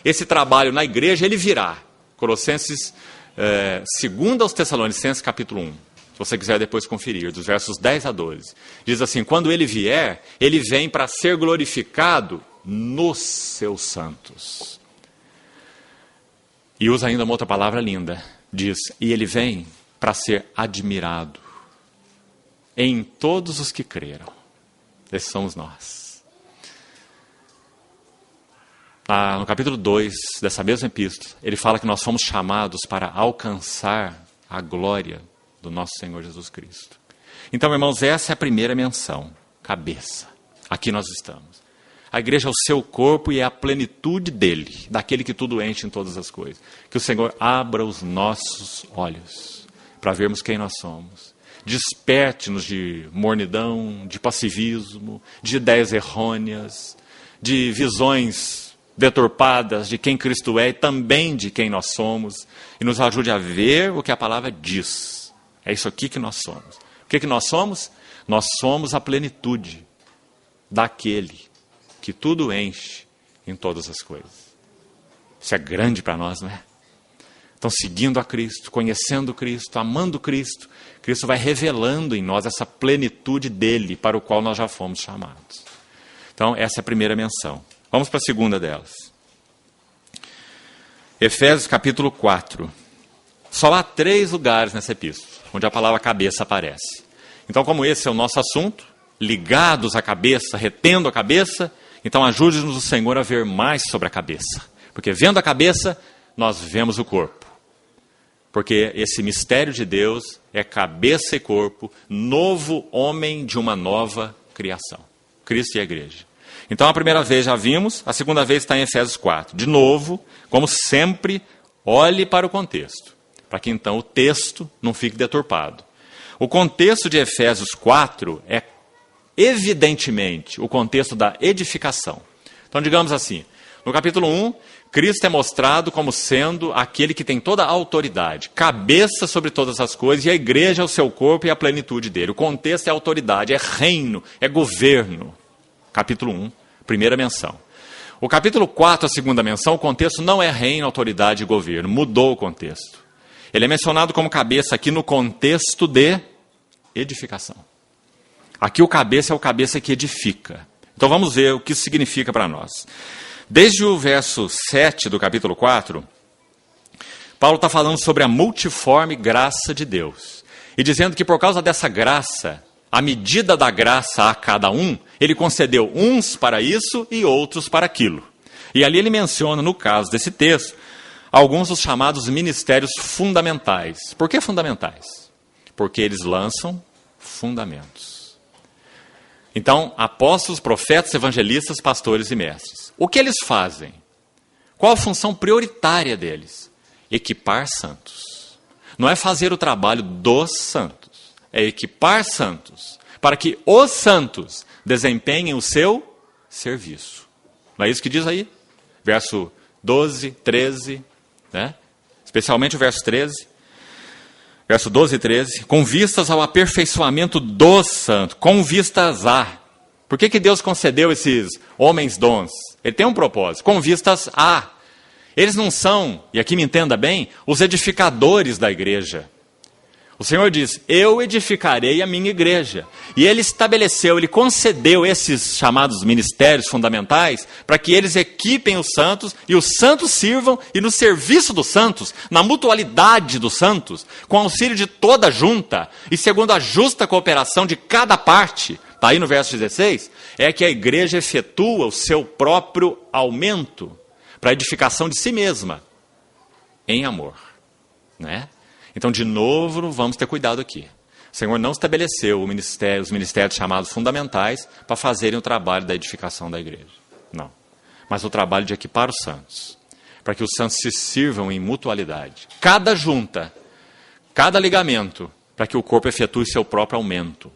esse trabalho na igreja, Ele virá. Colossenses 2 aos Tessalonicenses, capítulo 1. Se você quiser depois conferir, dos versos 10 a 12. Diz assim, quando Ele vier, Ele vem para ser glorificado nos seus santos. E usa ainda uma outra palavra linda. Diz, e Ele vem para ser admirado em todos os que creram. Esses somos nós. No capítulo 2 dessa mesma epístola, ele fala que nós fomos chamados para alcançar a glória do nosso Senhor Jesus Cristo. Então, irmãos, essa é a primeira menção, cabeça. Aqui nós estamos. A igreja é o seu corpo e é a plenitude dele, daquele que tudo enche em todas as coisas. Que o Senhor abra os nossos olhos para vermos quem nós somos. Desperte-nos de mornidão, de passivismo, de ideias errôneas, de visões deturpadas de quem Cristo é e também de quem nós somos, e nos ajude a ver o que a palavra diz. É isso aqui que nós somos. O que nós somos? Nós somos a plenitude daquele que tudo enche em todas as coisas. Isso é grande para nós, não é? Então, seguindo a Cristo, conhecendo Cristo, amando Cristo, Cristo vai revelando em nós essa plenitude dele para o qual nós já fomos chamados. Então, essa é a primeira menção. Vamos para a segunda delas. Efésios capítulo 4. Só há 3 lugares nessa epístola onde a palavra cabeça aparece. Então, como esse é o nosso assunto, ligados à cabeça, retendo a cabeça, então ajude-nos o Senhor a ver mais sobre a cabeça. Porque vendo a cabeça, nós vemos o corpo. Porque esse mistério de Deus é cabeça e corpo, novo homem de uma nova criação. Cristo e a igreja. Então a primeira vez já vimos, a segunda vez está em Efésios 4. De novo, como sempre, olhe para o contexto, para que então o texto não fique deturpado. O contexto de Efésios 4 é evidentemente o contexto da edificação. Então digamos assim, no capítulo 1, Cristo é mostrado como sendo aquele que tem toda a autoridade, cabeça sobre todas as coisas, e a igreja é o seu corpo e a plenitude dele. O contexto é autoridade, é reino, é governo. Capítulo 1, primeira menção. O capítulo 4, a segunda menção, o contexto não é reino, autoridade e governo, mudou o contexto. Ele é mencionado como cabeça aqui no contexto de edificação. Aqui o cabeça é o cabeça que edifica. Então vamos ver o que isso significa para nós. Desde o verso 7 do capítulo 4, Paulo está falando sobre a multiforme graça de Deus. E dizendo que por causa dessa graça, a medida da graça a cada um, ele concedeu uns para isso e outros para aquilo. E ali ele menciona, no caso desse texto, alguns dos chamados ministérios fundamentais. Por que fundamentais? Porque eles lançam fundamentos. Então, apóstolos, profetas, evangelistas, pastores e mestres. O que eles fazem? Qual a função prioritária deles? Equipar santos. Não é fazer o trabalho dos santos. É equipar santos. Para que os santos desempenhem o seu serviço. Não é isso que diz aí? Verso 12, 13, né? Especialmente o verso 13. Verso 12 e 13, com vistas ao aperfeiçoamento dos santos, com vistas a. Por que Deus concedeu esses homens dons? Ele tem um propósito, com vistas a. Eles não são, e aqui me entenda bem, os edificadores da igreja. O Senhor diz, eu edificarei a minha igreja. E ele estabeleceu, ele concedeu esses chamados ministérios fundamentais para que eles equipem os santos e os santos sirvam, e no serviço dos santos, na mutualidade dos santos, com auxílio de toda a junta e segundo a justa cooperação de cada parte, está aí no verso 16, é que a igreja efetua o seu próprio aumento para a edificação de si mesma, em amor, né? Então, de novo, vamos ter cuidado aqui. O Senhor não estabeleceu os ministérios chamados fundamentais para fazerem o trabalho da edificação da igreja. Não. Mas o trabalho de equipar os santos, para que os santos se sirvam em mutualidade. Cada junta, cada ligamento, para que o corpo efetue seu próprio aumento.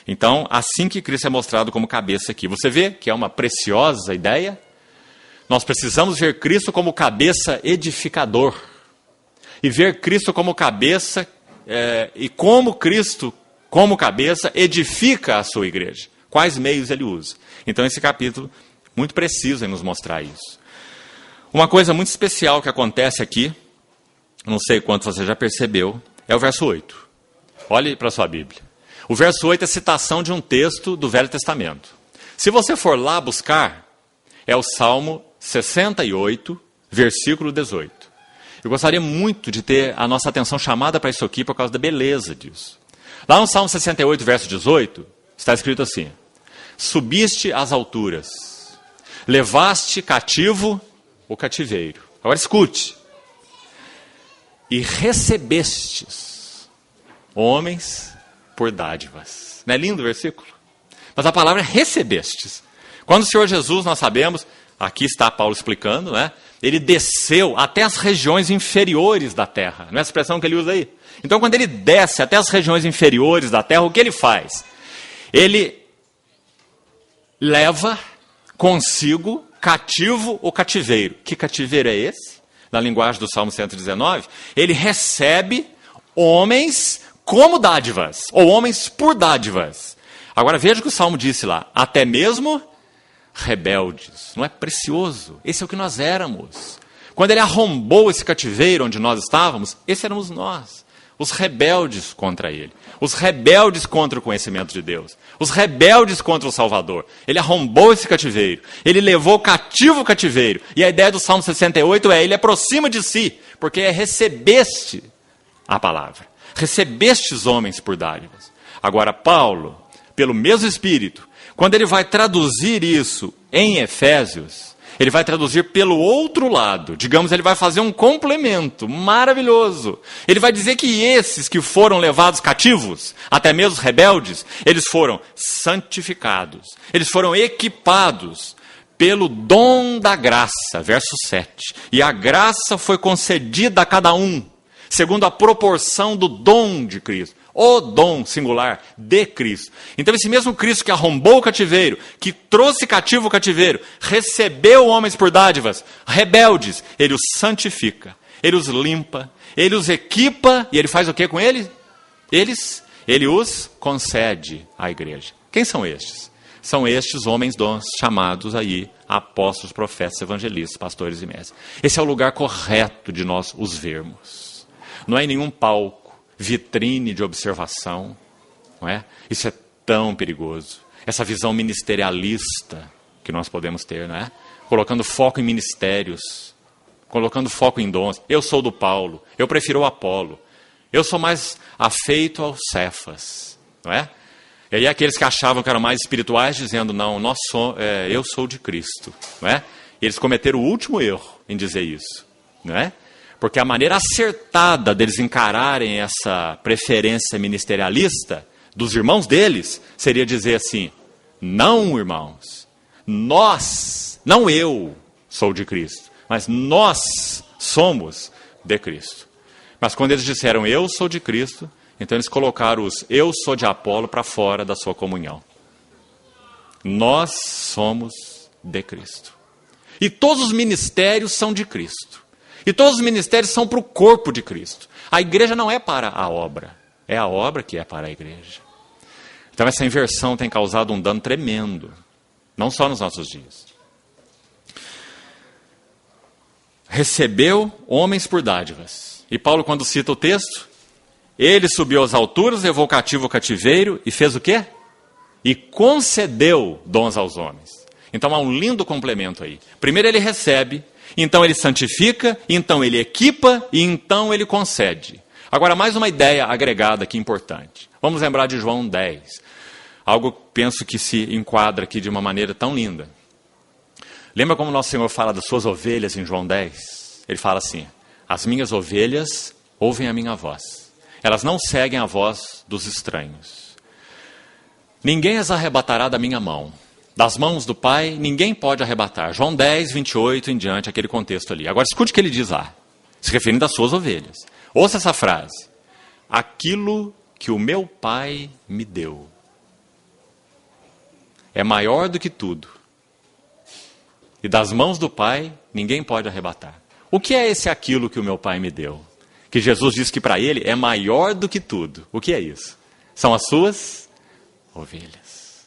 Então, assim que Cristo é mostrado como cabeça aqui. Você vê que é uma preciosa ideia? Nós precisamos ver Cristo como cabeça edificador. E ver Cristo como cabeça, e como Cristo, como cabeça, edifica a sua igreja. Quais meios ele usa. Então esse capítulo, muito preciso em nos mostrar isso. Uma coisa muito especial que acontece aqui, não sei quanto você já percebeu, é o verso 8. Olhe para a sua Bíblia. O verso 8 é citação de um texto do Velho Testamento. Se você for lá buscar, é o Salmo 68, versículo 18. Eu gostaria muito de ter a nossa atenção chamada para isso aqui por causa da beleza disso. Lá no Salmo 68, verso 18, está escrito assim: subiste às alturas, levaste cativo o cativeiro. Agora escute. E recebestes homens por dádivas. Não é lindo o versículo? Mas a palavra é recebestes. Quando o Senhor Jesus, nós sabemos, aqui está Paulo explicando, né? Ele desceu até as regiões inferiores da terra. Não é essa expressão que ele usa aí? Então, quando ele desce até as regiões inferiores da terra, o que ele faz? Ele leva consigo cativo o cativeiro. Que cativeiro é esse? Na linguagem do Salmo 119, ele recebe homens como dádivas, ou homens por dádivas. Agora veja o que o Salmo disse lá, até mesmo rebeldes. Não é precioso? Esse é o que nós éramos. Quando ele arrombou esse cativeiro onde nós estávamos, esses éramos nós. Os rebeldes contra ele. Os rebeldes contra o conhecimento de Deus. Os rebeldes contra o Salvador. Ele arrombou esse cativeiro. Ele levou cativo o cativeiro. E a ideia do Salmo 68 é, ele aproxima de si, porque é recebeste a palavra. Recebestes homens por dádivas. Agora, Paulo, pelo mesmo Espírito, quando ele vai traduzir isso em Efésios, ele vai traduzir pelo outro lado. Digamos, ele vai fazer um complemento maravilhoso. Ele vai dizer que esses que foram levados cativos, até mesmo os rebeldes, eles foram santificados. Eles foram equipados pelo dom da graça, verso 7. E a graça foi concedida a cada um, segundo a proporção do dom de Cristo. O dom singular de Cristo. Então esse mesmo Cristo que arrombou o cativeiro, que trouxe cativo o cativeiro, recebeu homens por dádivas, rebeldes, ele os santifica, ele os limpa, ele os equipa, e ele faz o que com eles? Ele os concede à igreja. Quem são estes? São estes homens dons chamados aí apóstolos, profetas, evangelistas, pastores e mestres. Esse é o lugar correto de nós os vermos. Não é em nenhum palco, vitrine de observação, não é? Isso é tão perigoso. Essa visão ministerialista que nós podemos ter, não é? Colocando foco em ministérios, colocando foco em dons. Eu sou do Paulo, eu prefiro o Apolo, eu sou mais afeito ao Cefas, não é? E aí aqueles que achavam que eram mais espirituais dizendo, não, eu sou de Cristo, não é? E eles cometeram o último erro em dizer isso, não é? Porque a maneira acertada deles encararem essa preferência ministerialista dos irmãos deles seria dizer assim, não, irmãos, nós, não eu sou de Cristo, mas nós somos de Cristo. Mas quando eles disseram eu sou de Cristo, então eles colocaram os eu sou de Apolo para fora da sua comunhão. Nós somos de Cristo. E todos os ministérios são de Cristo. E todos os ministérios são para o corpo de Cristo. A igreja não é para a obra, é a obra que é para a igreja. Então essa inversão tem causado um dano tremendo, não só nos nossos dias. Recebeu homens por dádivas. E Paulo, quando cita o texto, ele subiu às alturas, levou cativo o cativeiro e fez o quê? E concedeu dons aos homens. Então há um lindo complemento aí. Primeiro ele recebe, então ele santifica, então ele equipa e então ele concede. Agora, mais uma ideia agregada aqui importante. Vamos lembrar de João 10. Algo que penso que se enquadra aqui de uma maneira tão linda. Lembra como nosso Senhor fala das suas ovelhas em João 10? Ele fala assim, as minhas ovelhas ouvem a minha voz. Elas não seguem a voz dos estranhos. Ninguém as arrebatará da minha mão. Das mãos do Pai, ninguém pode arrebatar. João 10, 28 em diante, aquele contexto ali. Agora escute o que ele diz lá, se referindo às suas ovelhas. Ouça essa frase. Aquilo que o meu Pai me deu é maior do que tudo. E das mãos do Pai, ninguém pode arrebatar. O que é esse aquilo que o meu Pai me deu? Que Jesus diz que para ele é maior do que tudo. O que é isso? São as suas ovelhas.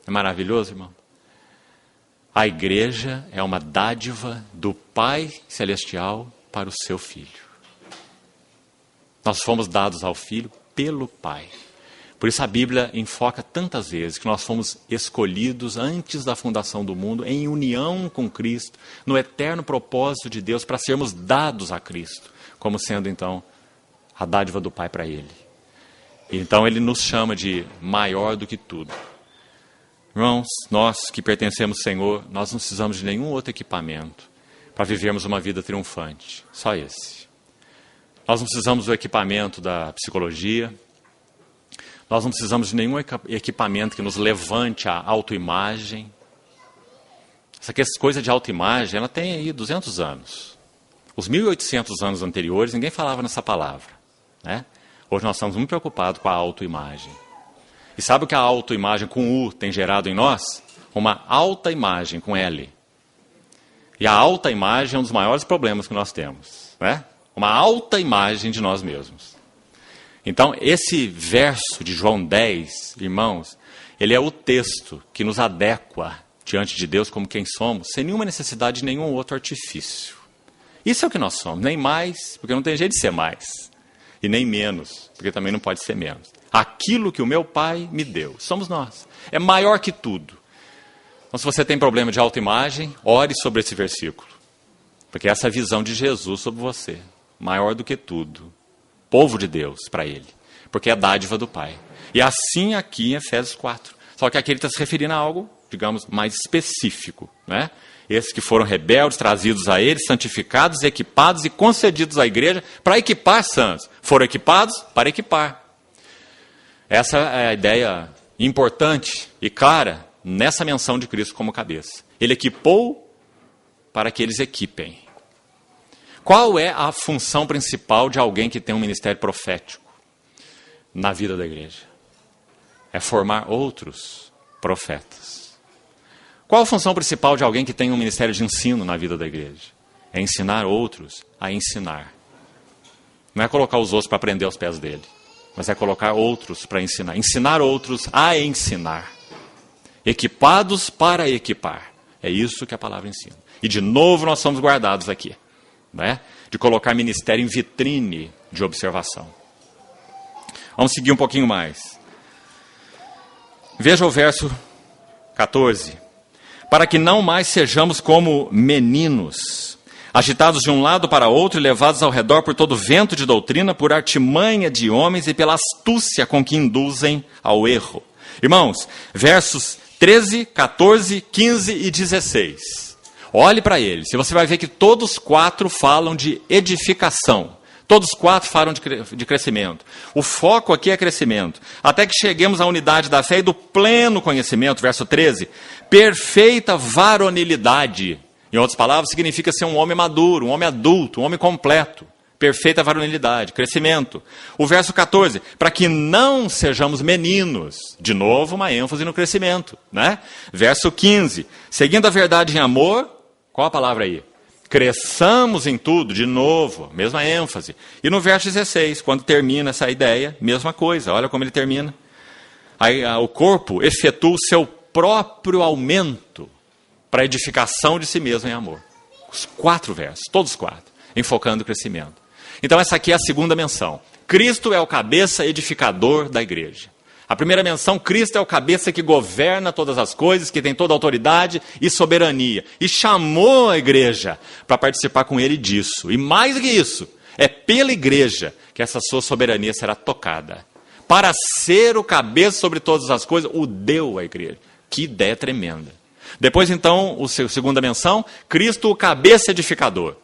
É maravilhoso, irmão? A igreja é uma dádiva do Pai Celestial para o seu Filho. Nós fomos dados ao Filho pelo Pai. Por isso a Bíblia enfoca tantas vezes que nós fomos escolhidos antes da fundação do mundo, em união com Cristo, no eterno propósito de Deus, para sermos dados a Cristo, como sendo então a dádiva do Pai para Ele. Então Ele nos chama de maior do que tudo. Irmãos, nós que pertencemos ao Senhor, nós não precisamos de nenhum outro equipamento para vivermos uma vida triunfante. Só esse. Nós não precisamos do equipamento da psicologia. Nós não precisamos de nenhum equipamento que nos levante a autoimagem. Essa coisa de autoimagem, ela tem aí 200 anos. Os 1800 anos anteriores, ninguém falava nessa palavra, né? Hoje nós estamos muito preocupados com a autoimagem. E sabe o que a autoimagem com U tem gerado em nós? Uma alta imagem com L. E a alta imagem é um dos maiores problemas que nós temos, né? Uma alta imagem de nós mesmos. Então, esse verso de João 10, irmãos, Ele é o texto que nos adequa diante de Deus como quem somos, sem nenhuma necessidade de nenhum outro artifício. Isso é o que nós somos, nem mais, porque não tem jeito de ser mais, e nem menos, porque também não pode ser menos. Aquilo que o meu Pai me deu, somos nós. É maior que tudo. Então, se você tem problema de autoimagem, ore sobre esse versículo, porque essa é a visão de Jesus sobre você, maior do que tudo, povo de Deus para Ele, porque é a dádiva do Pai. E assim aqui em Efésios 4. Só que aqui ele está se referindo a algo, digamos, mais específico, né? Esses que foram rebeldes, trazidos a ele, santificados, equipados e concedidos à igreja para equipar santos. Foram equipados para equipar. Essa é a ideia importante e clara nessa menção de Cristo como cabeça. Ele equipou para que eles equipem. Qual é a função principal de alguém que tem um ministério profético na vida da igreja? É formar outros profetas. Qual a função principal de alguém que tem um ministério de ensino na vida da igreja? É ensinar outros a ensinar. Não é colocar os outros para aprender aos pés dele, mas é colocar outros para ensinar. Ensinar outros a ensinar. Equipados para equipar. É isso que a palavra ensina. E de novo nós somos guardados aqui, né? De colocar ministério em vitrine de observação. Vamos seguir um pouquinho mais. Veja o verso 14. Para que não mais sejamos como meninos, agitados de um lado para outro e levados ao redor por todo vento de doutrina, por artimanha de homens e pela astúcia com que induzem ao erro. Irmãos, versos 13, 14, 15 e 16. Olhe para eles, e você vai ver que todos quatro falam de edificação. Todos quatro falam de crescimento. O foco aqui é crescimento. Até que cheguemos à unidade da fé e do pleno conhecimento, verso 13. Perfeita varonilidade. Em outras palavras, significa ser um homem maduro, um homem adulto, um homem completo. Perfeita varonilidade, crescimento. O verso 14. Para que não sejamos meninos. De novo, uma ênfase no crescimento, né? Verso 15. Seguindo a verdade em amor. Qual a palavra aí? Cresçamos em tudo, de novo, mesma ênfase. E no verso 16, quando termina essa ideia, mesma coisa, olha como ele termina. Aí, o corpo efetua o seu próprio aumento para a edificação de si mesmo em amor. Os 4 versos, todos 4, enfocando o crescimento. Então essa aqui é a segunda menção. Cristo é o cabeça edificador da igreja. A primeira menção, Cristo é o cabeça que governa todas as coisas, que tem toda a autoridade e soberania. E chamou a igreja para participar com ele disso. E mais do que isso, é pela igreja que essa sua soberania será tocada. Para ser o cabeça sobre todas as coisas, o deu à igreja. Que ideia tremenda. Depois então, a segunda menção, Cristo o cabeça edificador.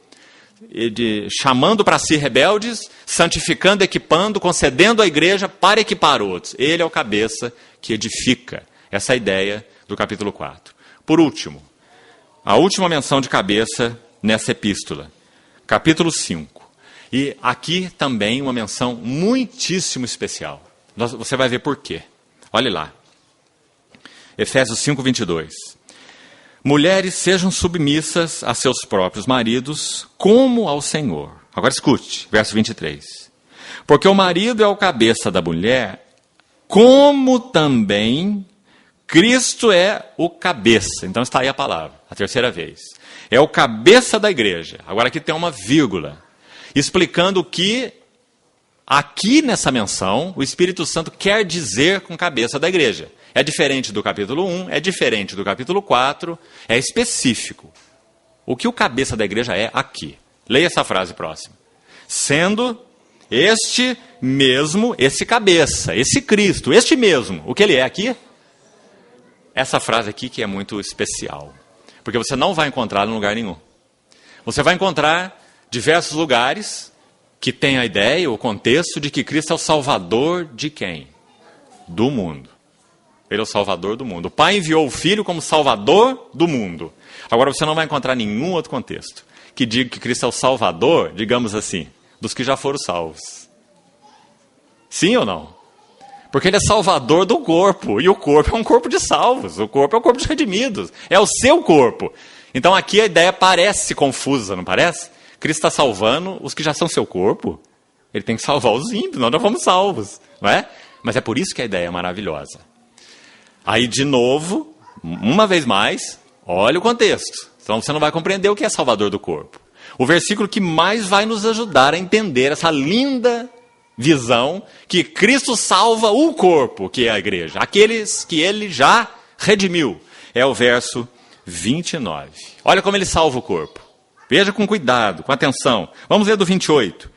Chamando para si rebeldes, santificando, equipando, concedendo à igreja para equipar outros. Ele é o cabeça que edifica. Essa é a ideia do capítulo 4. Por último, a última menção de cabeça nessa epístola. Capítulo 5. E aqui também uma menção muitíssimo especial. Você vai ver por quê. Olhe lá. Efésios 5, 22. Mulheres, sejam submissas a seus próprios maridos, como ao Senhor. Agora escute, verso 23. Porque o marido é o cabeça da mulher, como também Cristo é o cabeça. Então está aí a palavra, a terceira vez. É o cabeça da igreja. Agora aqui tem uma vírgula, explicando o que, aqui nessa menção, o Espírito Santo quer dizer com cabeça da igreja. É diferente do capítulo 1, é diferente do capítulo 4, é específico. O que o cabeça da igreja é aqui. Leia essa frase próxima. Sendo este mesmo, esse cabeça, esse Cristo, este mesmo, o que ele é aqui? Essa frase aqui que é muito especial. Porque você não vai encontá-la em lugar nenhum. Você vai encontrar diversos lugares que têm a ideia, o contexto de que Cristo é o Salvador de quem? Do mundo. Ele é o Salvador do mundo. O Pai enviou o Filho como Salvador do mundo. Agora você não vai encontrar nenhum outro contexto que diga que Cristo é o Salvador, digamos assim, dos que já foram salvos. Sim ou não? Porque ele é Salvador do corpo. E o corpo é um corpo de salvos. O corpo é um corpo de redimidos. É o seu corpo. Então aqui a ideia parece confusa, não parece? Cristo está salvando os que já são seu corpo. Ele tem que salvar os ímpios, nós não fomos salvos. Não é? Mas é por isso que a ideia é maravilhosa. Aí, de novo, uma vez mais, olha o contexto. Senão você não vai compreender o que é salvador do corpo. O versículo que mais vai nos ajudar a entender essa linda visão que Cristo salva o corpo, que é a igreja. Aqueles que ele já redimiu. É o verso 29. Olha como ele salva o corpo. Veja com cuidado, com atenção. Vamos ler do 28.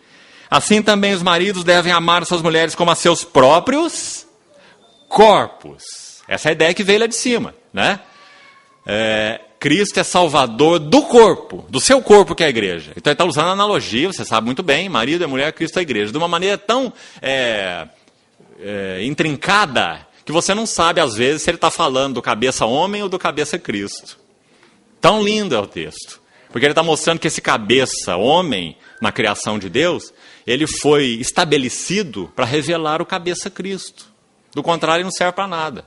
Assim também os maridos devem amar suas mulheres como a seus próprios corpos. Essa é a ideia que veio lá de cima, né? Cristo é salvador do corpo, do seu corpo que é a igreja. Então ele está usando a analogia, você sabe muito bem, marido e mulher, Cristo é a igreja. De uma maneira tão intrincada que você não sabe às vezes se ele está falando do cabeça homem ou do cabeça Cristo. Tão lindo é o texto. Porque ele está mostrando que esse cabeça homem na criação de Deus, ele foi estabelecido para revelar o cabeça Cristo. Do contrário, ele não serve para nada.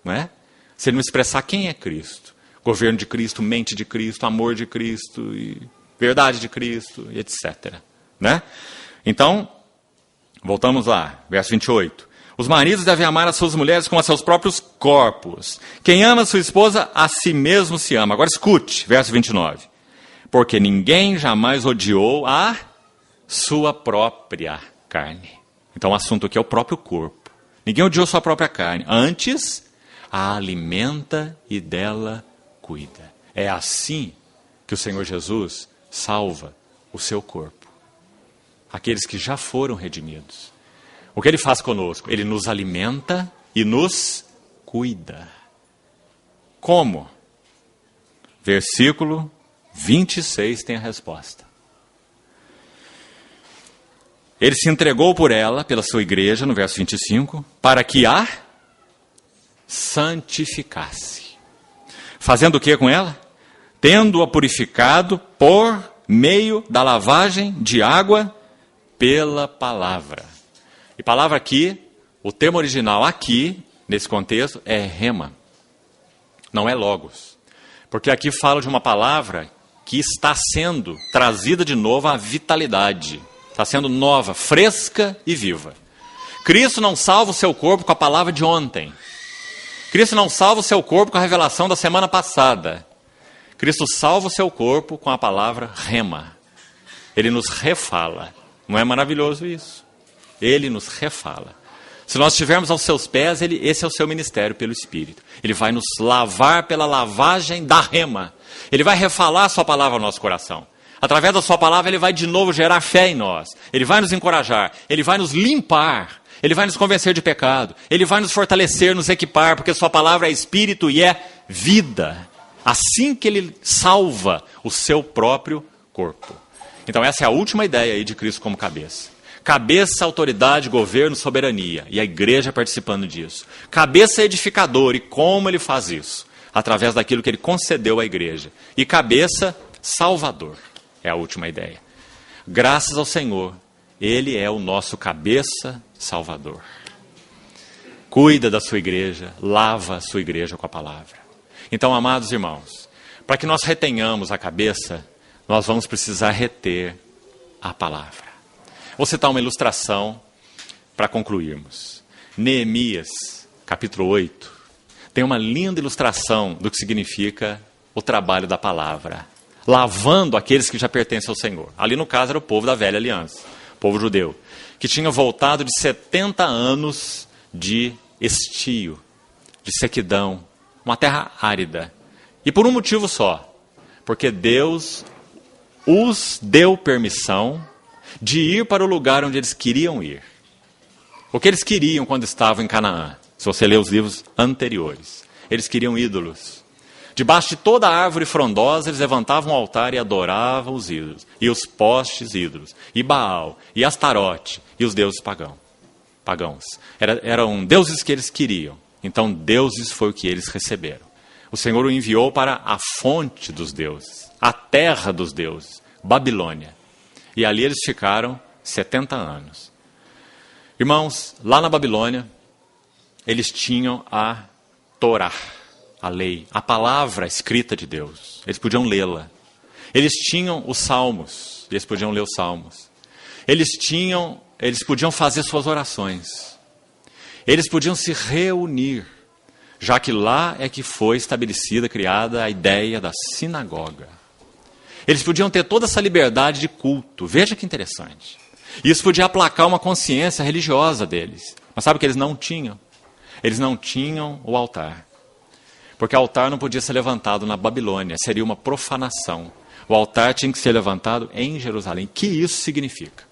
Não é? Se ele não expressar quem é Cristo. Governo de Cristo, mente de Cristo, amor de Cristo, e verdade de Cristo, e etc. Né? Então, voltamos lá, verso 28. Os maridos devem amar as suas mulheres como a seus próprios corpos. Quem ama a sua esposa, a si mesmo se ama. Agora escute, verso 29. Porque ninguém jamais odiou a sua própria carne. Então o assunto aqui é o próprio corpo. Ninguém odiou sua própria carne. Antes, a alimenta e dela cuida. É assim que o Senhor Jesus salva o seu corpo. Aqueles que já foram redimidos. O que ele faz conosco? Ele nos alimenta e nos cuida. Como? Versículo 26 tem a resposta. Ele se entregou por ela, pela sua igreja, no verso 25, para que a santificasse. Fazendo o que com ela? Tendo-a purificado por meio da lavagem de água pela palavra. E palavra aqui, o termo original aqui, nesse contexto, é rema. Não é logos. Porque aqui fala de uma palavra que está sendo trazida de novo à vitalidade. Está sendo nova, fresca e viva. Cristo não salva o seu corpo com a palavra de ontem. Cristo não salva o seu corpo com a revelação da semana passada. Cristo salva o seu corpo com a palavra rema. Ele nos refala. Não é maravilhoso isso? Ele nos refala. Se nós estivermos aos seus pés, esse é o seu ministério pelo Espírito. Ele vai nos lavar pela lavagem da rema. Ele vai refalar a sua palavra ao nosso coração. Através da sua palavra, ele vai de novo gerar fé em nós. Ele vai nos encorajar. Ele vai nos limpar. Ele vai nos convencer de pecado. Ele vai nos fortalecer, nos equipar, porque sua palavra é Espírito e é vida. Assim que ele salva o seu próprio corpo. Então essa é a última ideia aí de Cristo como cabeça. Cabeça, autoridade, governo, soberania. E a igreja participando disso. Cabeça edificador. E como ele faz isso? Através daquilo que ele concedeu à igreja. E cabeça, salvador. É a última ideia. Graças ao Senhor, ele é o nosso cabeça salvador. Cuida da sua igreja, lava a sua igreja com a palavra. Então, amados irmãos, para que nós retenhamos a cabeça, nós vamos precisar reter a palavra. Vou citar uma ilustração para concluirmos. Neemias, capítulo 8, tem uma linda ilustração do que significa o trabalho da palavra. Lavando aqueles que já pertencem ao Senhor. Ali no caso era o povo da velha aliança, o povo judeu, que tinha voltado de 70 anos de estio, de sequidão, uma terra árida. E por um motivo só, porque Deus os deu permissão de ir para o lugar onde eles queriam ir. O que eles queriam quando estavam em Canaã, se você ler os livros anteriores, eles queriam ídolos. Debaixo de toda a árvore frondosa, eles levantavam um altar e adoravam os ídolos. E os postes ídolos. E Baal, e Astarote, e os deuses pagãos. Eram deuses que eles queriam. Então, deuses foi o que eles receberam. O Senhor o enviou para a fonte dos deuses, a terra dos deuses, Babilônia. E ali eles ficaram 70 anos. Irmãos, lá na Babilônia, eles tinham a Torá. A lei, a palavra escrita de Deus. Eles podiam lê-la. Eles tinham os salmos. Eles podiam ler os salmos. Eles podiam fazer suas orações. Eles podiam se reunir já que lá é que foi estabelecida, criada a ideia da sinagoga. Eles podiam ter toda essa liberdade de culto. Veja que interessante. Isso podia aplacar uma consciência religiosa deles. Mas sabe o que eles não tinham? Eles não tinham o altar. Porque o altar não podia ser levantado na Babilônia. Seria uma profanação. O altar tinha que ser levantado em Jerusalém. O que isso significa?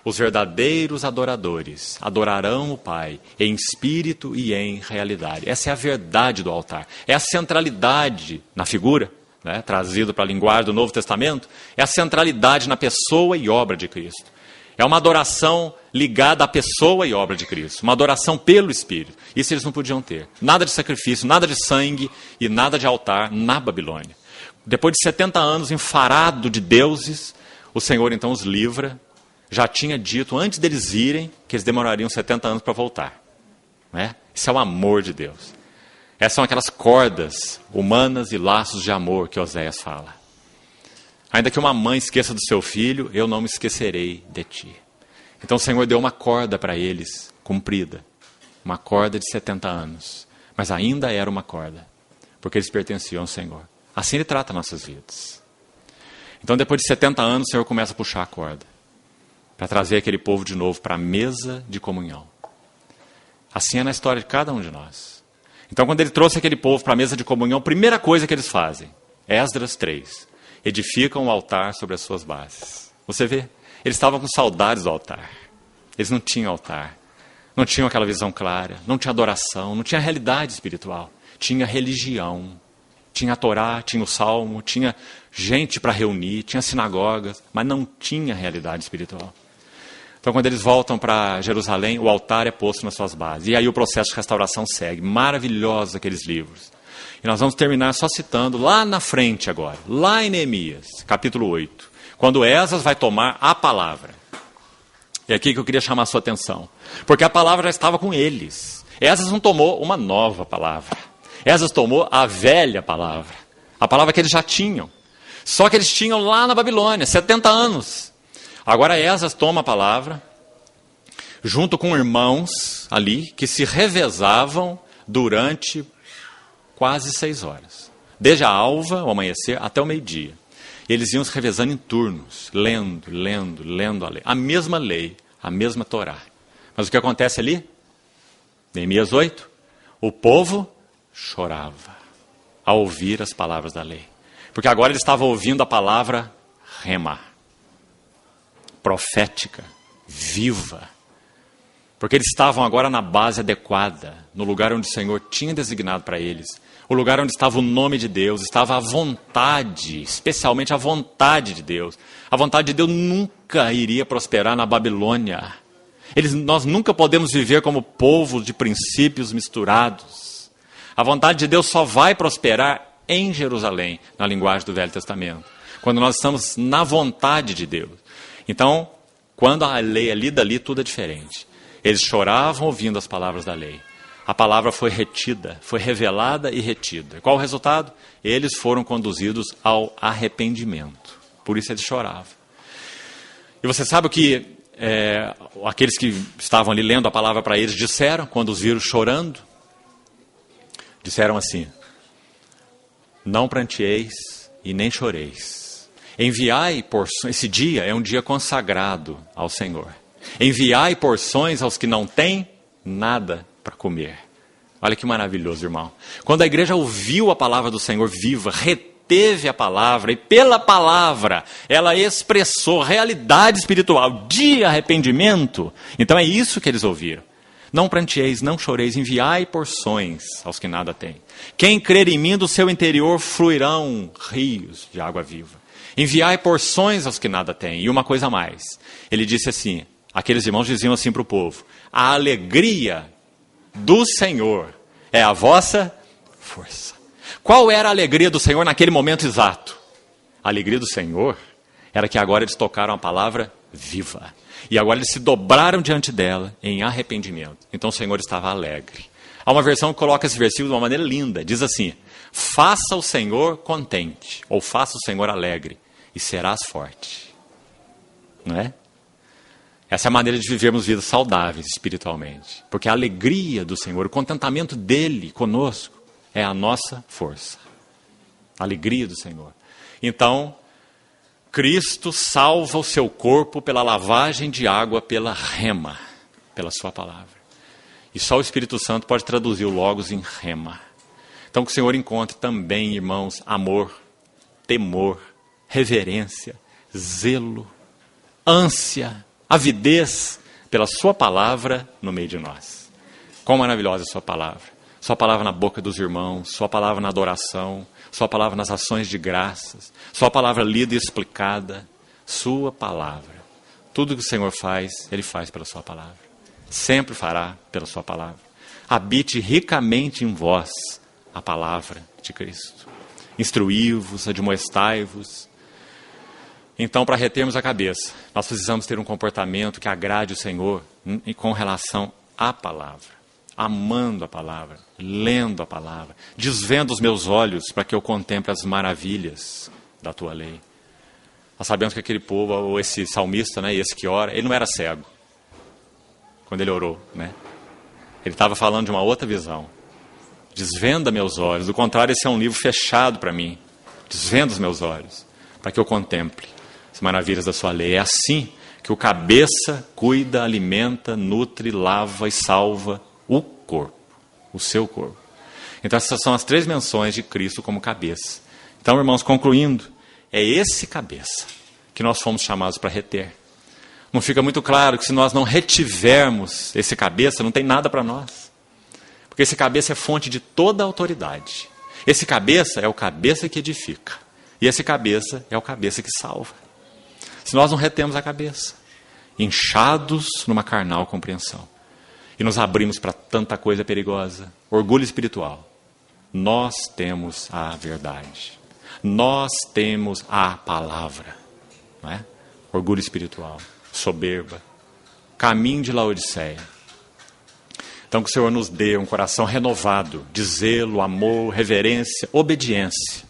Os verdadeiros adoradores adorarão o Pai em espírito e em realidade. Essa é a verdade do altar. É a centralidade na figura, né, trazido para a linguagem do Novo Testamento, é a centralidade na pessoa e obra de Cristo. É uma adoração ligada à pessoa e obra de Cristo, uma adoração pelo Espírito. Isso eles não podiam ter. Nada de sacrifício, nada de sangue e nada de altar na Babilônia. Depois de 70 anos enfarado de deuses, o Senhor então os livra. Já tinha dito, antes deles irem, que eles demorariam 70 anos para voltar. Né? Isso é o amor de Deus. Essas são aquelas cordas humanas e laços de amor que Oséias fala. Ainda que uma mãe esqueça do seu filho, eu não me esquecerei de ti. Então o Senhor deu uma corda para eles, comprida. Uma corda de 70 anos. Mas ainda era uma corda, porque eles pertenciam ao Senhor. Assim Ele trata nossas vidas. Então depois de 70 anos, o Senhor começa a puxar a corda, para trazer aquele povo de novo para a mesa de comunhão. Assim é na história de cada um de nós. Então, quando ele trouxe aquele povo para a mesa de comunhão, a primeira coisa que eles fazem, Esdras 3, edificam o altar sobre as suas bases. Você vê? Eles estavam com saudades do altar. Eles não tinham altar. Não tinham aquela visão clara. Não tinha adoração. Não tinha realidade espiritual. Tinha religião. Tinha a Torá, tinha o Salmo, tinha gente para reunir, tinha sinagogas, mas não tinha realidade espiritual. Então, quando eles voltam para Jerusalém, o altar é posto nas suas bases. E aí o processo de restauração segue. Maravilhosos aqueles livros. E nós vamos terminar só citando lá na frente agora, lá em Neemias, capítulo 8, quando Esdras vai tomar a palavra. É aqui que eu queria chamar a sua atenção. Porque a palavra já estava com eles. Esdras não tomou uma nova palavra. Esdras tomou a velha palavra. A palavra que eles já tinham. Só que eles tinham lá na Babilônia, 70 anos. Agora Esdras toma a palavra, junto com irmãos ali, que se revezavam durante quase 6 horas. Desde a alva, o amanhecer, até o meio-dia. Eles iam se revezando em turnos, lendo a lei. A mesma Torá. Mas o que acontece ali? Neemias 8, o povo chorava ao ouvir as palavras da lei. Porque agora eles estavam ouvindo a palavra rema, profética, viva. Porque eles estavam agora na base adequada, no lugar onde o Senhor tinha designado para eles. O lugar onde estava o nome de Deus, estava a vontade, especialmente a vontade de Deus. A vontade de Deus nunca iria prosperar na Babilônia. Nós nunca podemos viver como povo de princípios misturados. A vontade de Deus só vai prosperar em Jerusalém, na linguagem do Velho Testamento. Quando nós estamos na vontade de Deus. Então, quando a lei é lida ali, tudo é diferente. Eles choravam ouvindo as palavras da lei. A palavra foi retida, foi revelada e retida. Qual o resultado? Eles foram conduzidos ao arrependimento. Por isso eles choravam. E você sabe o que aqueles que estavam ali lendo a palavra para eles disseram quando os viram chorando? Disseram assim: não pranteeis e nem choreis. Enviai porções. Esse dia é um dia consagrado ao Senhor. Enviai porções aos que não têm nada para comer. Olha que maravilhoso, irmão. Quando a igreja ouviu a palavra do Senhor viva, reteve a palavra, e pela palavra ela expressou realidade espiritual de arrependimento, então é isso que eles ouviram. Não pranteeis, não choreis, enviai porções aos que nada têm. Quem crer em mim, do seu interior fluirão rios de água viva. Enviai porções aos que nada têm. E uma coisa a mais. Ele disse assim, aqueles irmãos diziam assim para o povo: a alegria do Senhor é a vossa força. Qual era a alegria do Senhor naquele momento exato? A alegria do Senhor era que agora eles tocaram a palavra viva. E agora eles se dobraram diante dela em arrependimento. Então o Senhor estava alegre. Há uma versão que coloca esse versículo de uma maneira linda. Diz assim: faça o Senhor contente, ou faça o Senhor alegre, e serás forte. Não é? Essa é a maneira de vivermos vidas saudáveis espiritualmente. Porque a alegria do Senhor, o contentamento dEle conosco é a nossa força. A alegria do Senhor. Então, Cristo salva o seu corpo pela lavagem de água, pela rema, pela sua palavra. E só o Espírito Santo pode traduzir o Logos em rema. Então que o Senhor encontre também, irmãos, amor, temor, reverência, zelo, ânsia, avidez pela sua palavra no meio de nós. Quão maravilhosa é a sua palavra. Sua palavra na boca dos irmãos, sua palavra na adoração, sua palavra nas ações de graças, sua palavra lida e explicada, sua palavra. Tudo que o Senhor faz, Ele faz pela sua palavra. Sempre fará pela sua palavra. Habite ricamente em vós a palavra de Cristo. Instruí-vos, admoestai-vos. Então, para retermos a cabeça, nós precisamos ter um comportamento que agrade o Senhor com relação à palavra. Amando a palavra, lendo a palavra, desvendo os meus olhos para que eu contemple as maravilhas da tua lei. Nós sabemos que aquele povo, ou esse salmista, né, esse que ora, ele não era cego quando ele orou, né? Ele estava falando de uma outra visão. Desvenda meus olhos, do contrário, esse é um livro fechado para mim. Desvenda os meus olhos, para que eu contemple as maravilhas da sua lei. É assim que o cabeça cuida, alimenta, nutre, lava e salva o corpo, o seu corpo. Então essas são as 3 menções de Cristo como cabeça. Então, irmãos, concluindo, é esse cabeça que nós fomos chamados para reter. Não fica muito claro que se nós não retivermos esse cabeça, não tem nada para nós. Porque esse cabeça é fonte de toda a autoridade. Esse cabeça é o cabeça que edifica. E esse cabeça é o cabeça que salva. Se nós não retemos a cabeça, inchados numa carnal compreensão, e nos abrimos para tanta coisa perigosa, orgulho espiritual, nós temos a verdade. Nós temos a palavra. Não é? Orgulho espiritual, soberba, caminho de Laodiceia. Então que o Senhor nos dê um coração renovado de zelo, amor, reverência, obediência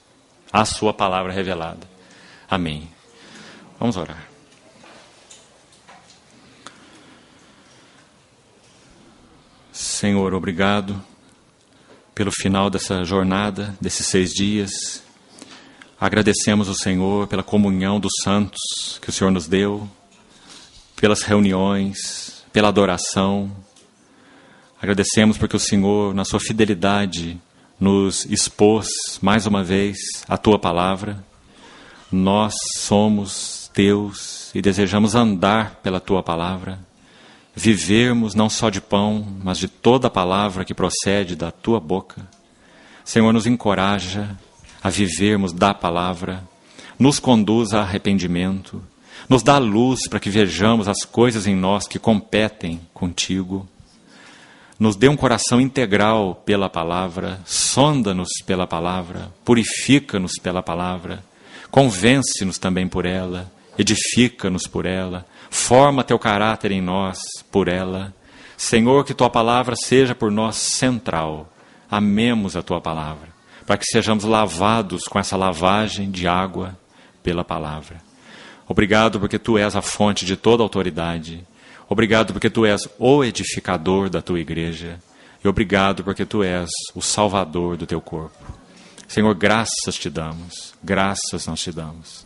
à sua palavra revelada. Amém. Vamos orar. Senhor, obrigado pelo final dessa jornada, desses 6 dias. Agradecemos ao Senhor pela comunhão dos santos que o Senhor nos deu, pelas reuniões, pela adoração. Agradecemos porque o Senhor, na sua fidelidade, nos expôs mais uma vez a tua palavra. Nós somos teus e desejamos andar pela tua palavra. Vivermos não só de pão, mas de toda a palavra que procede da tua boca. Senhor, nos encoraja a vivermos da palavra, nos conduz a arrependimento, nos dá luz para que vejamos as coisas em nós que competem contigo. Nos dê um coração integral pela palavra, sonda-nos pela palavra, purifica-nos pela palavra, convence-nos também por ela, edifica-nos por ela, forma teu caráter em nós por ela. Senhor, que tua palavra seja por nós central. Amemos a tua palavra, para que sejamos lavados com essa lavagem de água pela palavra. Obrigado porque tu és a fonte de toda autoridade. Obrigado porque tu és o edificador da tua igreja. E obrigado porque tu és o salvador do teu corpo. Senhor, graças te damos, graças nós te damos.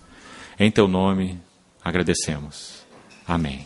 Em teu nome agradecemos. Amém.